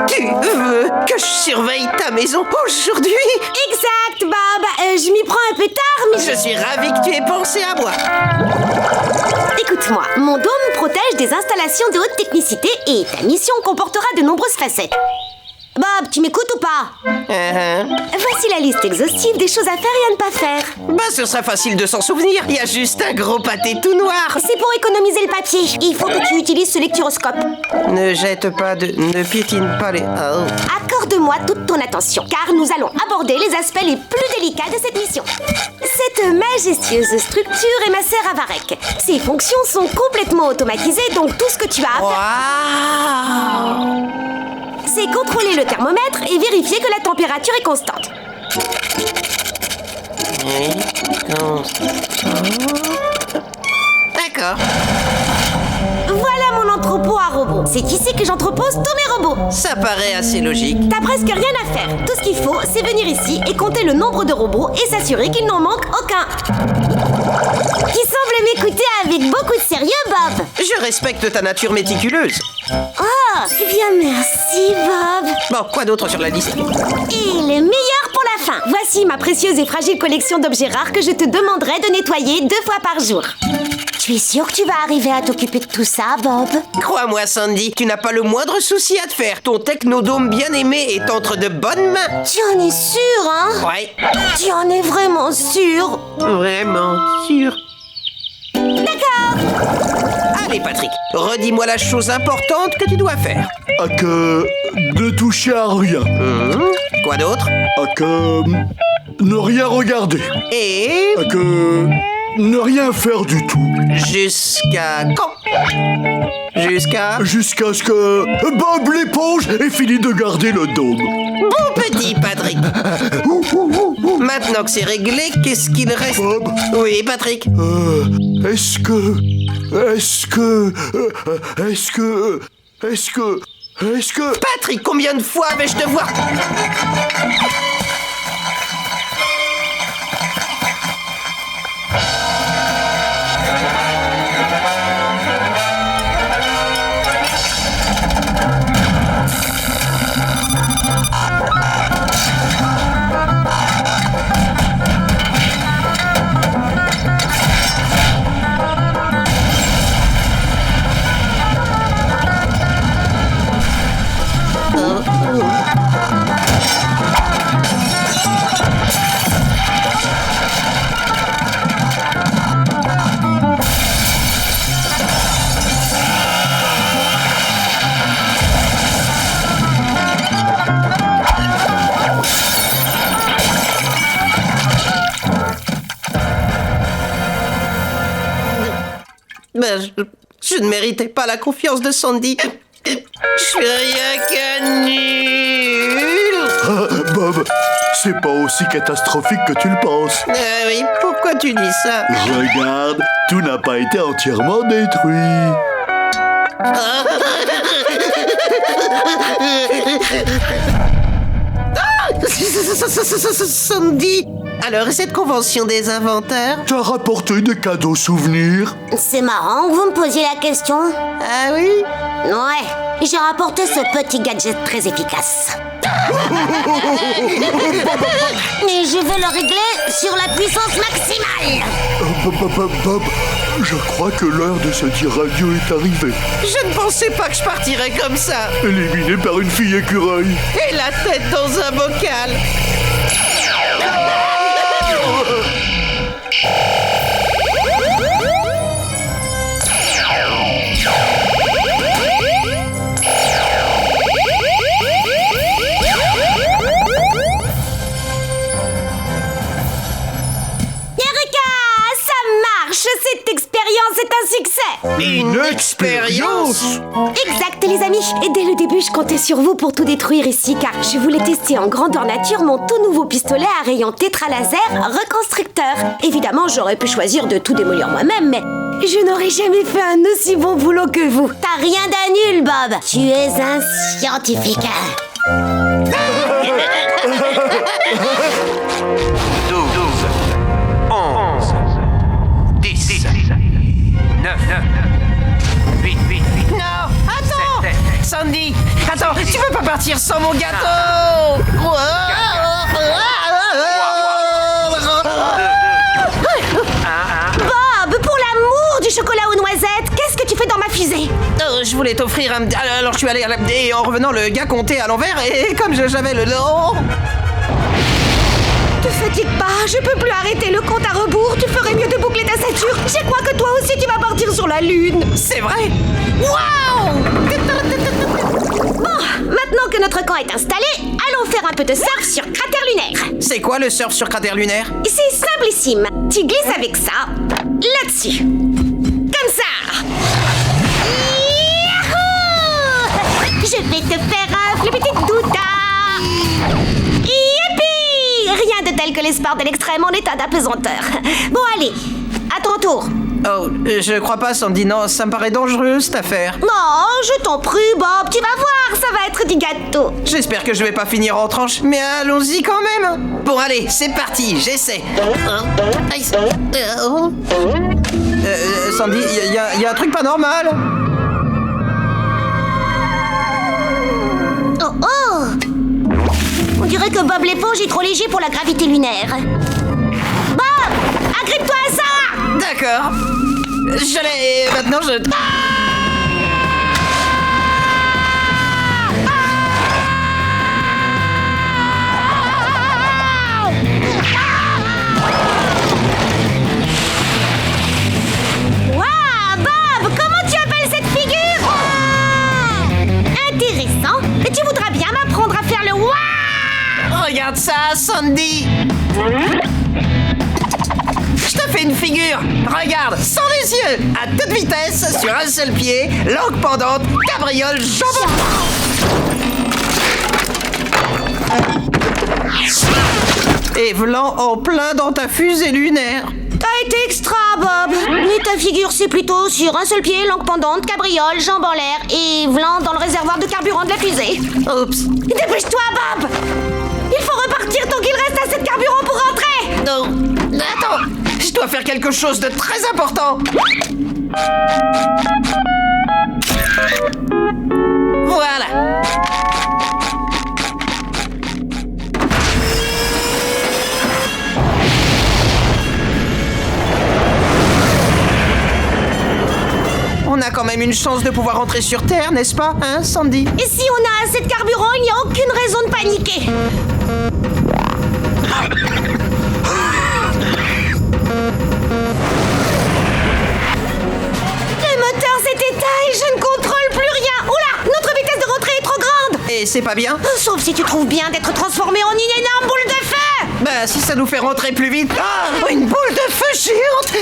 Tu veux que je surveille ta maison aujourd'hui? Exact, Bob. Je m'y prends un peu tard, mais... Je suis ravi que tu aies pensé à moi. Écoute-moi, mon dôme protège des installations de haute technicité et ta mission comportera de nombreuses facettes. Bob, tu m'écoutes ou pas? Voici la liste exhaustive des choses à faire et à ne pas faire. Bah, ce sera facile de s'en souvenir. Il y a juste un gros pâté tout noir. C'est pour économiser le papier. Il faut que tu utilises ce lecturoscope. Ne jette pas de... Ne piétine pas les... Oh. Accorde-moi toute ton attention, car nous allons aborder les aspects les plus délicats de cette mission. Cette majestueuse structure est ma serre à Varek. Ses fonctions sont complètement automatisées, donc tout ce que tu as à faire... c'est contrôler le thermomètre et vérifier que la température est constante. D'accord. Voilà mon entrepôt à robots. C'est ici que j'entrepose tous mes robots. Ça paraît assez logique. T'as presque rien à faire. Tout ce qu'il faut, c'est venir ici et compter le nombre de robots et s'assurer qu'il n'en manque aucun. Qui semble m'écouter avec beaucoup de sérieux, Bob. Je respecte ta nature méticuleuse. Oh, eh bien merci, Bob. Bon, quoi d'autre sur la liste? Et le meilleur pour la fin. Voici ma précieuse et fragile collection d'objets rares que je te demanderai de nettoyer 2 fois par jour. Tu es sûr que tu vas arriver à t'occuper de tout ça, Bob? Crois-moi, Sandy, tu n'as pas le moindre souci à te faire. Ton technodome bien-aimé est entre de bonnes mains. Tu en es sûr, hein? Ouais. Tu en es vraiment sûr? Vraiment sûr. D'accord. Allez, Patrick, redis-moi la chose importante que tu dois faire. À que ne toucher à rien. Quoi d'autre? À que ne rien regarder. Et À que ne rien faire du tout. jusqu'à quand? Jusqu'à ce que Bob l'éponge ait fini de garder le dôme. Bon petit Patrick. Maintenant que c'est réglé, qu'est-ce qu'il reste? Bob? Oui, Patrick. Est-ce que... Patrick, combien de fois vais-je te voir? Ben, je ne méritais pas la confiance de Sandy. Je suis rien que nul. Bob, c'est pas aussi catastrophique que tu le penses. Oui, pourquoi tu dis ça? Regarde, tout n'a pas été entièrement détruit. Sandy, alors cette convention des inventeurs? T'as rapporté des cadeaux souvenirs? C'est marrant que vous me posiez la question. Ah oui? Ouais, j'ai rapporté ce petit gadget très efficace. Mais je veux le régler sur la puissance maximale. Bob, je crois que l'heure de se dire adieu est arrivée. Je ne pensais pas que je partirais comme ça. Éliminé par une fille écureuil. Et la tête dans un bocal. Cette expérience est un succès. Une expérience? Exact, les amis. Et dès le début, je comptais sur vous pour tout détruire ici, car je voulais tester en grandeur nature mon tout nouveau pistolet à rayon tétralaser reconstructeur. Évidemment, j'aurais pu choisir de tout démolir moi-même, mais je n'aurais jamais fait un aussi bon boulot que vous. T'as rien d'un nul, Bob. Tu es un scientifique. 12, 11, 10, 9, 8. Non, attends! Sandy, attends, tu peux pas partir sans mon gâteau! Bob, pour l'amour du chocolat aux noisettes, qu'est-ce que tu fais dans ma fusée? Je voulais t'offrir un... Alors je suis allé à la... Et en revenant, le gars comptait à l'envers et comme j'avais le... Te fatigue pas, je peux plus arrêter le compte à rebours. Tu ferais mieux de boucler ta ceinture. Je crois que toi aussi tu vas partir sur la lune. C'est vrai? Waouh! Bon, maintenant que notre camp est installé, allons faire un peu de surf sur cratère lunaire. C'est quoi le surf sur cratère lunaire? C'est simplissime. Tu glisses avec ça, là-dessus. Comme ça. Yahoo! Je vais te faire un petit douta. Rien de tel que les sports de l'extrême en état d'apesanteur. Bon, allez, à ton tour. Oh, je crois pas, Sandy. Non, ça me paraît dangereux, cette affaire. Non, je t'en prie, Bob, tu vas voir, ça va être du gâteau. J'espère que je vais pas finir en tranche, mais allons-y quand même. Bon, allez, c'est parti, j'essaie. Sandy, y a un truc pas normal. Oh oh! On dirait que Bob l'éponge est trop léger pour la gravité lunaire. Bob! Agrippe-toi à ça! D'accord. Je l'ai... Maintenant, je... Waouh, Bob! Comment tu appelles cette figure? Intéressant. Et tu voudras bien m'apprendre à faire le waouh! Regarde ça, Sandy! Je te fais une figure! Regarde, sans les yeux! À toute vitesse, sur un seul pied, langue pendante, cabriole, jambon! Et v'lan en plein dans ta fusée lunaire! T'as été extra, Bob. Mais ta figure, c'est plutôt sur un seul pied, langue pendante, cabriole, jambes en l'air et vlan dans le réservoir de carburant de la fusée. Oups! Dépêche-toi, Bob! Il faut repartir tant qu'il reste assez de carburant pour rentrer! Non! Attends! Je dois faire quelque chose de très important! Voilà! On a quand même une chance de pouvoir rentrer sur Terre, n'est-ce pas, hein, Sandy? Et si on a assez de carburant, il n'y a aucune raison de paniquer. Le moteur s'est éteint et je ne contrôle plus rien. Oula, notre vitesse de rentrée est trop grande. Et c'est pas bien? Sauf si tu trouves bien d'être transformé en une énorme boule de feu. Bah, si ça nous fait rentrer plus vite... Ah, une boule de feu géante!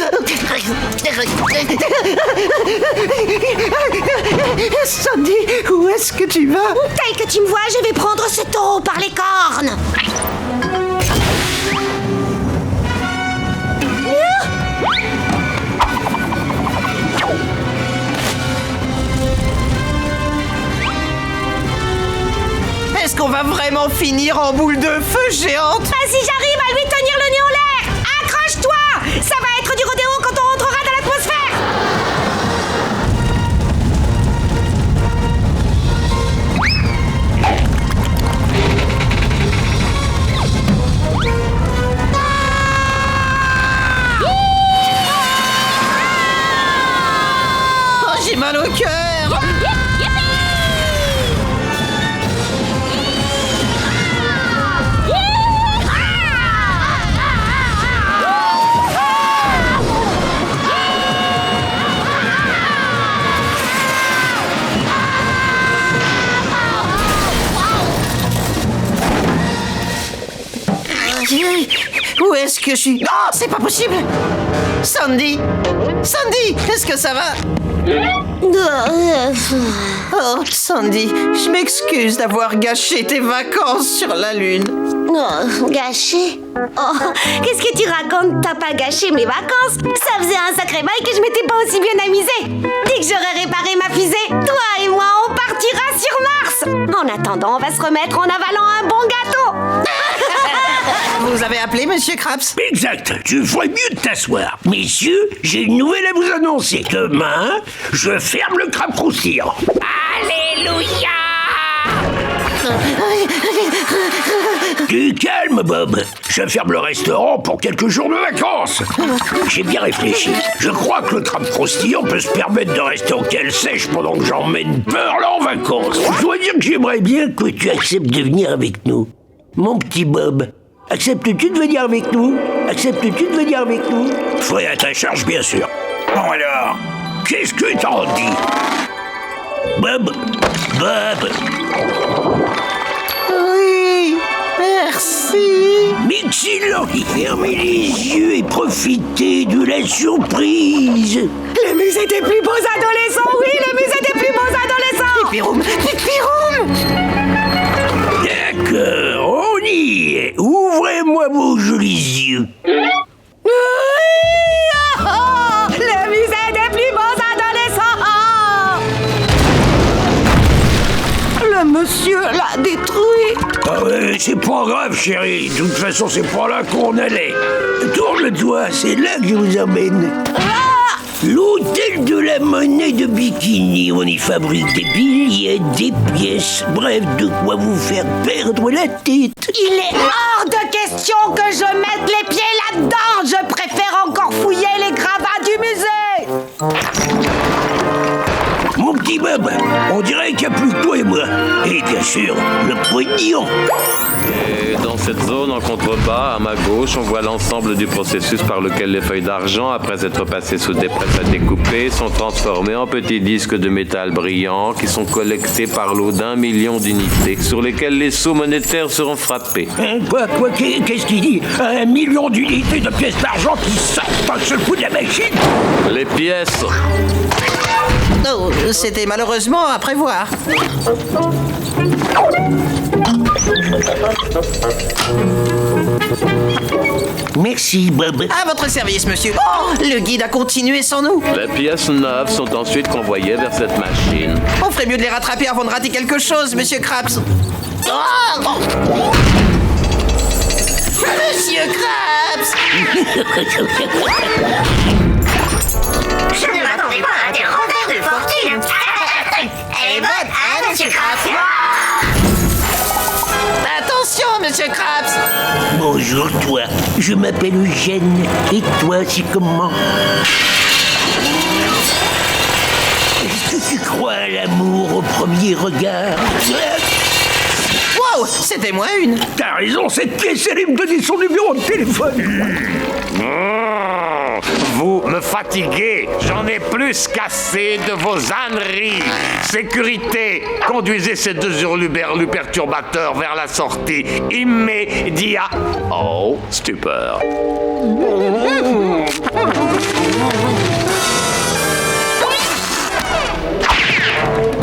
Sandy, où est-ce que tu vas? Tel que tu me vois, je vais prendre ce taureau par les cornes. Est-ce qu'on va vraiment finir en boule de feu géante? Bah, si j'arrive à lui tenir le nez en l'air, accroche-toi! Ça va être du rodéo quand on rentrera dans l'atmosphère! Oh, j'ai mal au cœur! Où est-ce que je suis? Non, c'est pas possible! Sandy! Sandy! Est-ce que ça va? Oh, Sandy, je m'excuse d'avoir gâché tes vacances sur la Lune. Oh, gâché? Oh, qu'est-ce que tu racontes? T'as pas gâché mes vacances? Ça faisait un sacré bail que je m'étais pas aussi bien amusée. Dès que j'aurai réparé ma fusée, toi et moi, on partira sur Mars. En attendant, on va se remettre en avalant un bon gâteau. Vous avez appelé, Monsieur Krabs? Exact. Tu ferais mieux de t'asseoir. Messieurs, j'ai une nouvelle à vous annoncer. Demain, je ferme le crabe croustillant. Alléluia! Du calme, Bob. Je ferme le restaurant pour quelques jours de vacances. J'ai bien réfléchi. Je crois que le crabe croustillant peut se permettre de rester en cale sèche pendant que j'emmène Pearl en vacances. Je dois dire que j'aimerais bien que tu acceptes de venir avec nous. Mon petit Bob, acceptes-tu de venir avec nous? Acceptes-tu de venir avec nous? Frais à ta charge, bien sûr. Bon alors, qu'est-ce que t'en dis? Bob? Bob? Oui, merci. Excellent. Fermez les yeux et profitez de la surprise. Le musée des plus beaux adolescents, oui, le musée des plus beaux adolescents. Pipiroum, pipiroum. D'accord, on y est. Ouvrez-moi vos jolis yeux. Le monsieur l'a détruit. Ah ouais, c'est pas grave, chérie. De toute façon, c'est pas là qu'on allait. Tourne-toi, c'est là que je vous emmène. L'hôtel de la monnaie de Bikini. On y fabrique des billets, des pièces, bref, de quoi vous faire perdre la tête. Il est hors de question que je mette les pieds là-dedans. Je préfère encore fouiller les gravats du musée. Mon petit Bob, on dirait qu'il n'y a plus que toi et moi. Et bien sûr, le pognon. Et dans cette zone, en contrebas, à ma gauche, on voit l'ensemble du processus par lequel les feuilles d'argent, après être passées sous des presses à découper, sont transformées en petits disques de métal brillant qui sont collectés par lot d'1 million d'unités, sur lesquels les sous monétaires seront frappés. Qu'est-ce qu'il dit? 1 million d'unités de pièces d'argent qui sortent d'un seul coup de la machine? Les pièces. Oh, c'était malheureusement à prévoir. Merci, Bob. À votre service, monsieur. Oh, le guide a continué sans nous. Les pièces neuves sont ensuite convoyées vers cette machine. On ferait mieux de les rattraper avant de rater quelque chose, monsieur Krabs. Oh, Monsieur Krabs. Je ne m'attendais pas à des revers de fortune. Elle est bonne, hein, monsieur Krabs? Attention, monsieur Krabs. Bonjour, toi. Je m'appelle Eugène. Et toi, c'est comment? Est-ce que tu crois à l'amour au premier regard? Wow, c'était moins une. T'as raison, cette pièce, allait me donner son numéro de téléphone. Vous me fatiguez. J'en ai plus qu'assez de vos âneries. Sécurité, conduisez ces deux hurluberlus perturbateurs vers la sortie immédiate. Oh, stupeur.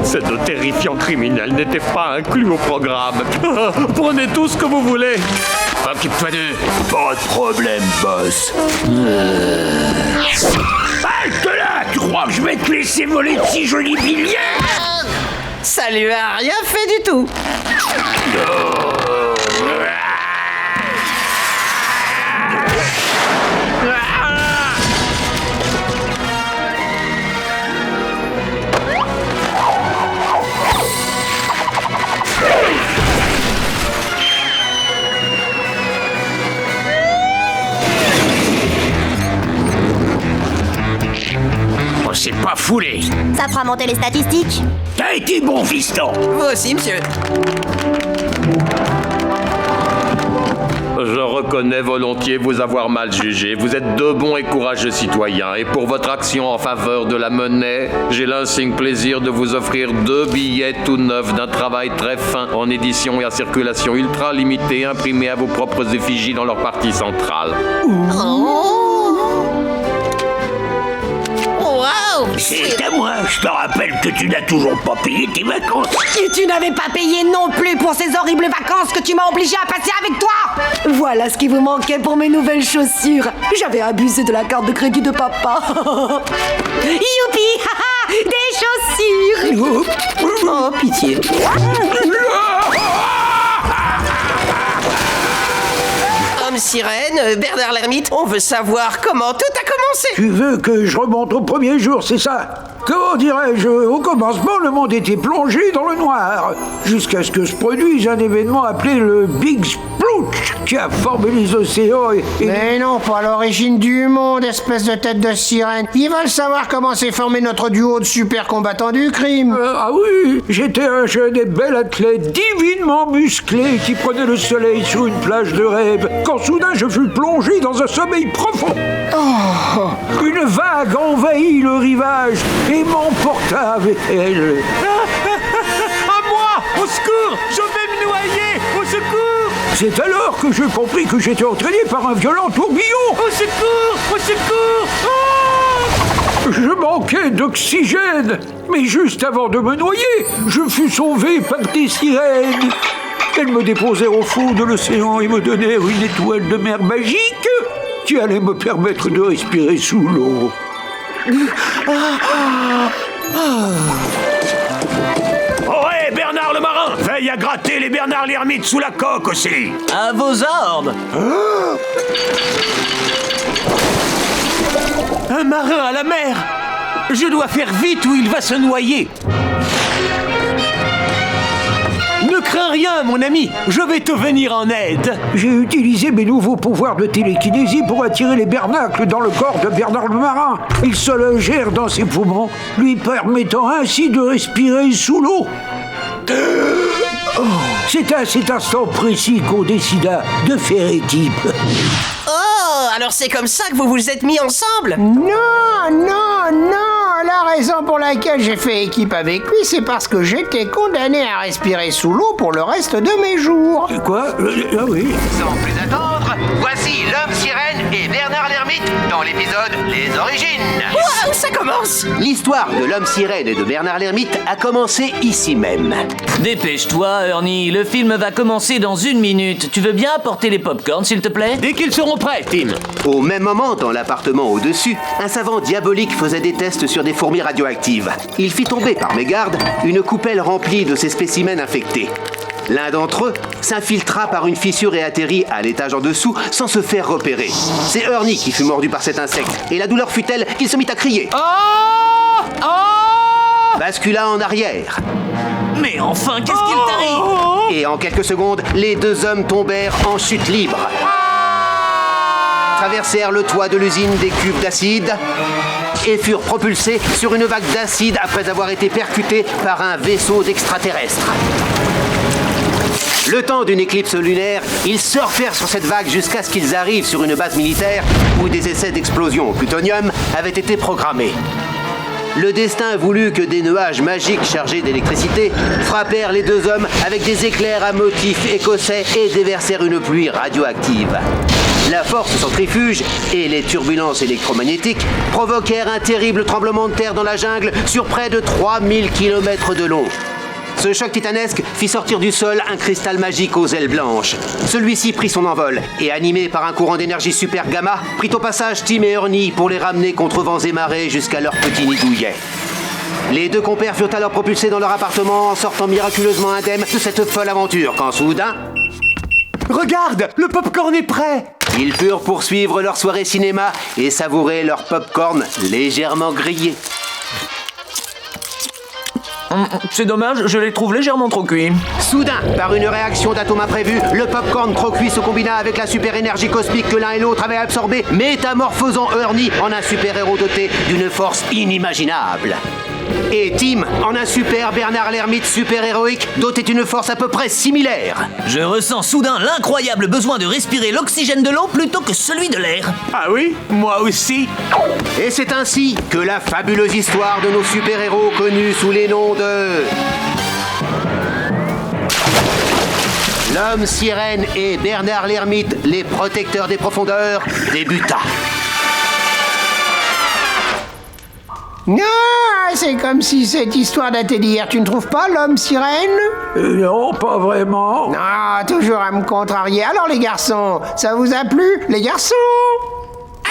Cette terrifiant criminel n'était pas inclus au programme. Prenez tout ce que vous voulez. Occupe-toi d'eux. Pas de problème, boss. Halte là! Tu crois que je vais te laisser voler de si jolis billets? Ça lui a rien fait du tout. On s'est pas foulé. Ça fera monter les statistiques. T'as été bon, fiston. Vous aussi, monsieur. Je reconnais volontiers vous avoir mal jugé. Vous êtes de bons et courageux citoyens. Et pour votre action en faveur de la monnaie, j'ai l'insigne plaisir de vous offrir 2 billets tout neufs d'un travail très fin en édition et à circulation ultra limitée, imprimés à vos propres effigies dans leur partie centrale. Wow! C'est à moi. Je te rappelle que tu n'as toujours pas payé tes vacances. Et tu n'avais pas payé non plus pour ces horribles vacances que tu m'as obligé à passer avec toi. Voilà ce qui vous manquait pour mes nouvelles chaussures. J'avais abusé de la carte de crédit de papa. Youpi! Des chaussures. Oh, pitié. Homme sirène, Bernard l'ermite, on veut savoir comment tout a commencé. Tu veux que je remonte au premier jour, c'est ça? Comment dirais-je? Au commencement, le monde était plongé dans le noir, jusqu'à ce que se produise un événement appelé le Big Sploosh, qui a formé les océans et... Mais non, pas l'origine du monde, espèce de tête de sirène. Ils veulent savoir comment s'est formé notre duo de super combattants du crime. Ah oui, j'étais un jeune et bel athlète divinement musclé qui prenait le soleil sur une plage de rêve, quand soudain je fus plongé dans un sommeil profond. Oh, une vague envahit le rivage et m'emporta avec elle. À moi! Au secours! Je vais me noyer! Au secours! C'est alors que je compris que j'étais entraîné par un violent tourbillon. Au secours! Au secours! Oh! Je manquais d'oxygène, mais juste avant de me noyer, je fus sauvé par des sirènes. Elles me déposèrent au fond de l'océan et me donnèrent une étoile de mer magique qui allait me permettre de respirer sous l'eau. Oh, hé, Bernard le marin, veille aille à gratter les Bernard l'Ermite sous la coque aussi. À vos ordres. Un marin à la mer. Je dois faire vite ou il va se noyer. Ne crains rien, mon ami. Je vais te venir en aide. J'ai utilisé mes nouveaux pouvoirs de télékinésie pour attirer les bernacles dans le corps de Bernard le marin. Ils se logèrent dans ses poumons, lui permettant ainsi de respirer sous l'eau. C'est à cet instant précis qu'on décida de faire équipe. Oh, alors c'est comme ça que vous vous êtes mis ensemble? Non. La raison pour laquelle j'ai fait équipe avec lui, c'est parce que j'étais condamné à respirer sous l'eau pour le reste de mes jours. Quoi? Ah oui. Sans plus attendre, voici l'homme sirène et Bernard l'Ermite dans l'épisode Les Origines. Waouh, ça commence! L'histoire de l'homme sirène et de Bernard l'Ermite a commencé ici même. Dépêche-toi, Ernie. Le film va commencer dans 1 minute. Tu veux bien apporter les pop-corns, s'il te plaît? Dès qu'ils seront prêts, Tim. Au même moment, dans l'appartement au-dessus, un savant diabolique faisait des tests sur des fourmis radioactives. Il fit tomber par mégarde une coupelle remplie de ces spécimens infectés. L'un d'entre eux s'infiltra par une fissure et atterrit à l'étage en dessous sans se faire repérer. C'est Ernie qui fut mordu par cet insecte, et la douleur fut telle qu'il se mit à crier. Bascula en arrière. Mais enfin, qu'est-ce qu'il t'arrive? Et en quelques secondes, les deux hommes tombèrent en chute libre. Traversèrent le toit de l'usine des cubes d'acide et furent propulsés sur une vague d'acide après avoir été percutés par un vaisseau d'extraterrestres. Le temps d'une éclipse lunaire, ils surfèrent sur cette vague jusqu'à ce qu'ils arrivent sur une base militaire où des essais d'explosion au plutonium avaient été programmés. Le destin voulut que des nuages magiques chargés d'électricité frappèrent les deux hommes avec des éclairs à motifs écossais et déversèrent une pluie radioactive. La force centrifuge et les turbulences électromagnétiques provoquèrent un terrible tremblement de terre dans la jungle sur près de 3000 km de long. Ce choc titanesque fit sortir du sol un cristal magique aux ailes blanches. Celui-ci prit son envol et, animé par un courant d'énergie super gamma, prit au passage Tim et Ernie pour les ramener contre vents et marées jusqu'à leur petit nid douillet. Les deux compères furent alors propulsés dans leur appartement en sortant miraculeusement indemnes de cette folle aventure quand soudain... Regarde, le popcorn est prêt. Ils purent poursuivre leur soirée cinéma et savourer leur popcorn légèrement grillé. C'est dommage, je les trouve légèrement trop cuits. Soudain, par une réaction d'atome imprévue, le popcorn trop cuit se combina avec la super énergie cosmique que l'un et l'autre avaient absorbée, métamorphosant Ernie en un super-héros doté d'une force inimaginable. Et Tim en un super Bernard l'Ermite super-héroïque doté d'une force à peu près similaire. Je ressens soudain l'incroyable besoin de respirer l'oxygène de l'eau plutôt que celui de l'air. Ah oui? Moi aussi. Et c'est ainsi que la fabuleuse histoire de nos super-héros connus sous les noms de... L'homme sirène et Bernard l'Ermite, les protecteurs des profondeurs, débuta. Non, c'est comme si cette histoire datait d'hier, tu ne trouves pas, l'homme sirène? Non, pas vraiment. Non, toujours à me contrarier. Alors les garçons, ça vous a plu, les garçons?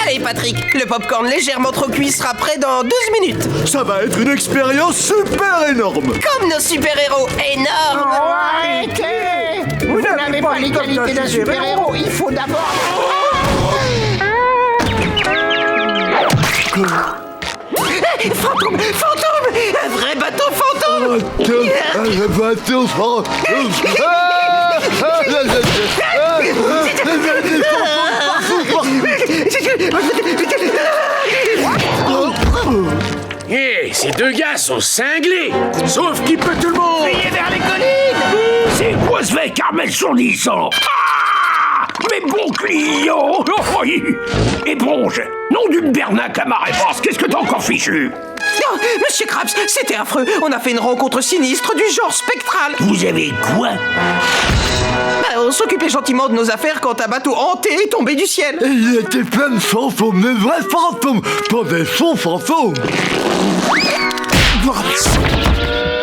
Allez Patrick, le popcorn légèrement trop cuit sera prêt dans 12 minutes. Ça va être une expérience super énorme. Comme nos super-héros énormes. Oh, arrêtez! Vous n'avez pas les qualités d'un super-héros, il faut d'abord... Fantôme! Fantôme! Un vrai bateau fantôme! Un bateau fantôme! Hé, ces deux gars sont cinglés! Sauf qui peut tout le monde! Fuyez vers les collines! C'est quoi ce mec Carmel sourdissant? Ah! Mes bons clients! Oh, éponge! Nom d'une bernacle à ma réponse, qu'est-ce que t'as encore fichu? Non, Monsieur Krabs, c'était affreux. On a fait une rencontre sinistre du genre spectral. Vous avez quoi? On s'occupait gentiment de nos affaires quand un bateau hanté est tombé du ciel. Et il était plein de fantômes, des vrais fantômes, pas des faux fantômes.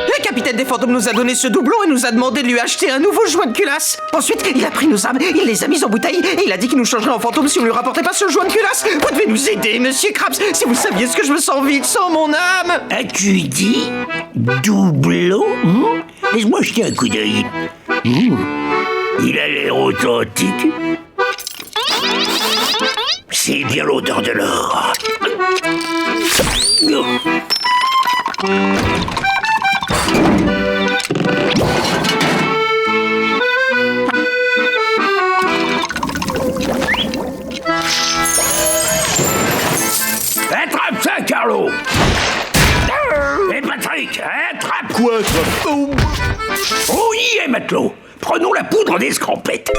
Le capitaine des fantômes nous a donné ce doublon et nous a demandé de lui acheter un nouveau joint de culasse. Ensuite, il a pris nos âmes, il les a mises en bouteille et il a dit qu'il nous changerait en fantôme si on lui rapportait pas ce joint de culasse. Vous devez nous aider, Monsieur Krabs. Si vous saviez ce que je me sens vide sans mon âme. As-tu dit doublon? Laisse-moi jeter un coup d'œil. Il a l'air authentique. C'est bien l'odeur de l'or. Attrape ça, Carlo! Et Patrick, attrape! Quoi, attrape? On y est, matelot! Prenons la poudre d'escampette.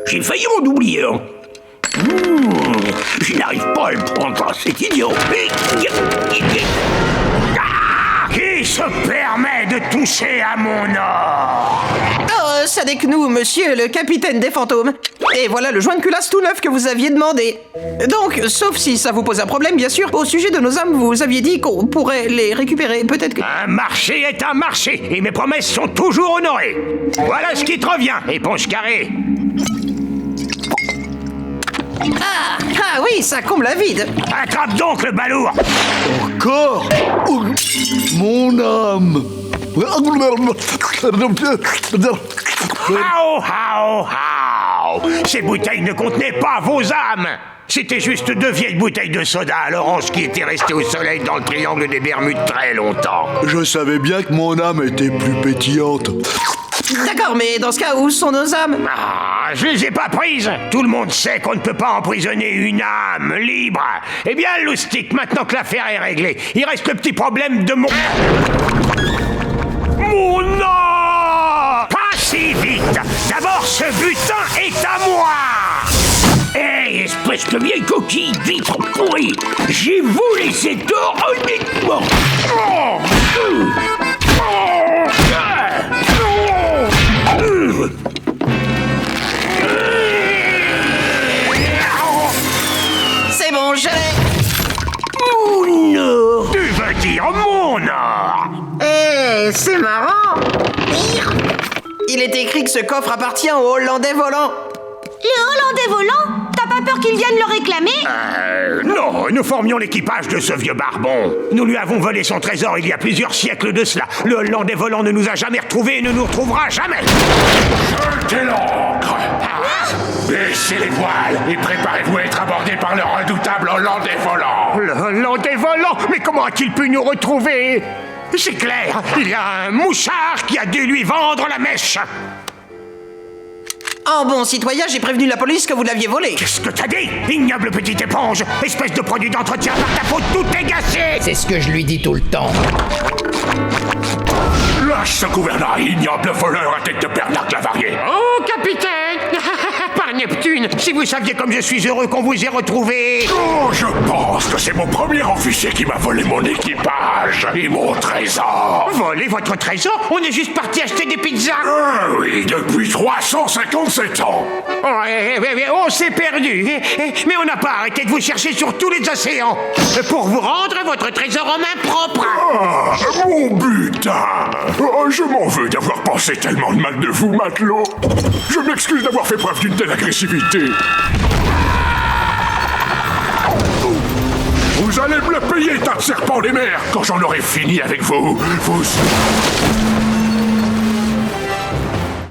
J'ai failli m'en oublier un. Je n'arrive pas à le prendre, c'est idiot. Qui se permet de toucher à mon or? Oh, ça n'est que nous, monsieur le capitaine des fantômes. Et voilà le joint de culasse tout neuf que vous aviez demandé. Donc, sauf si ça vous pose un problème, bien sûr, au sujet de nos âmes, vous aviez dit qu'on pourrait les récupérer, peut-être que... Un marché est un marché, et mes promesses sont toujours honorées. Voilà ce qui te revient, éponge carrée. Ah oui, ça comble la vide. Attrape donc le balourd. Encore? Oh, mon âme. Hao, hao, hao. Ces bouteilles ne contenaient pas vos âmes. C'était juste 2 vieilles bouteilles de soda à l'orange qui étaient restées au soleil dans le triangle des Bermudes très longtemps. Je savais bien que mon âme était plus pétillante. D'accord, mais dans ce cas, où sont nos âmes? Ah, je les ai pas prises. Tout le monde sait qu'on ne peut pas emprisonner une âme libre. Eh bien, Loustic, maintenant que l'affaire est réglée, il reste le petit problème de mon... Mon or! Pas si vite. D'abord, ce butin est à moi. Hey, espèce de vieille coquille d'huître pourrie. J'ai volé cet or honnêtement. C'est bon, je l'ai. Mon or. Tu veux dire mon or? Eh, c'est marrant. Il est écrit que ce coffre appartient au Hollandais volant. Le Hollandais volant? T'as pas peur qu'il vienne le réclamer? Non, nous formions l'équipage de ce vieux barbon. Nous lui avons volé son trésor il y a plusieurs siècles de cela. Le Hollandais volant ne nous a jamais retrouvés et ne nous retrouvera jamais. Jetez l'ancre. Baissez les voiles et préparez-vous à être abordé par le redoutable Hollandais volant. Le Hollandais volant? Mais comment a-t-il pu nous retrouver? C'est clair, il y a un mouchard qui a dû lui vendre la mèche. En bon citoyen, j'ai prévenu la police que vous l'aviez volé. Qu'est-ce que t'as dit? Ignoble petite éponge! Espèce de produit d'entretien par ta faute, tout est gâché! C'est ce que je lui dis tout le temps. Lâche ce gouvernail, ignoble voleur à tête de Bernard Clavarier. Oh, capitaine! Par Neptune, si vous saviez comme je suis heureux qu'on vous ait retrouvé! Oh, je pense que c'est mon premier officier qui m'a volé mon équipage et mon trésor. Voler votre trésor? On est juste parti acheter des pizzas! Ah oui, depuis 357 ans. Oh, on s'est perdu, mais on n'a pas arrêté de vous chercher sur tous les océans pour vous rendre votre trésor en main propre. Ah, mon butin. Oh, je m'en veux d'avoir pensé tellement de mal de vous, matelot. Je m'excuse d'avoir fait preuve d'une telle agressivité. Vous allez me le payer, tas de serpents des mers, quand j'en aurai fini avec vous. Vous...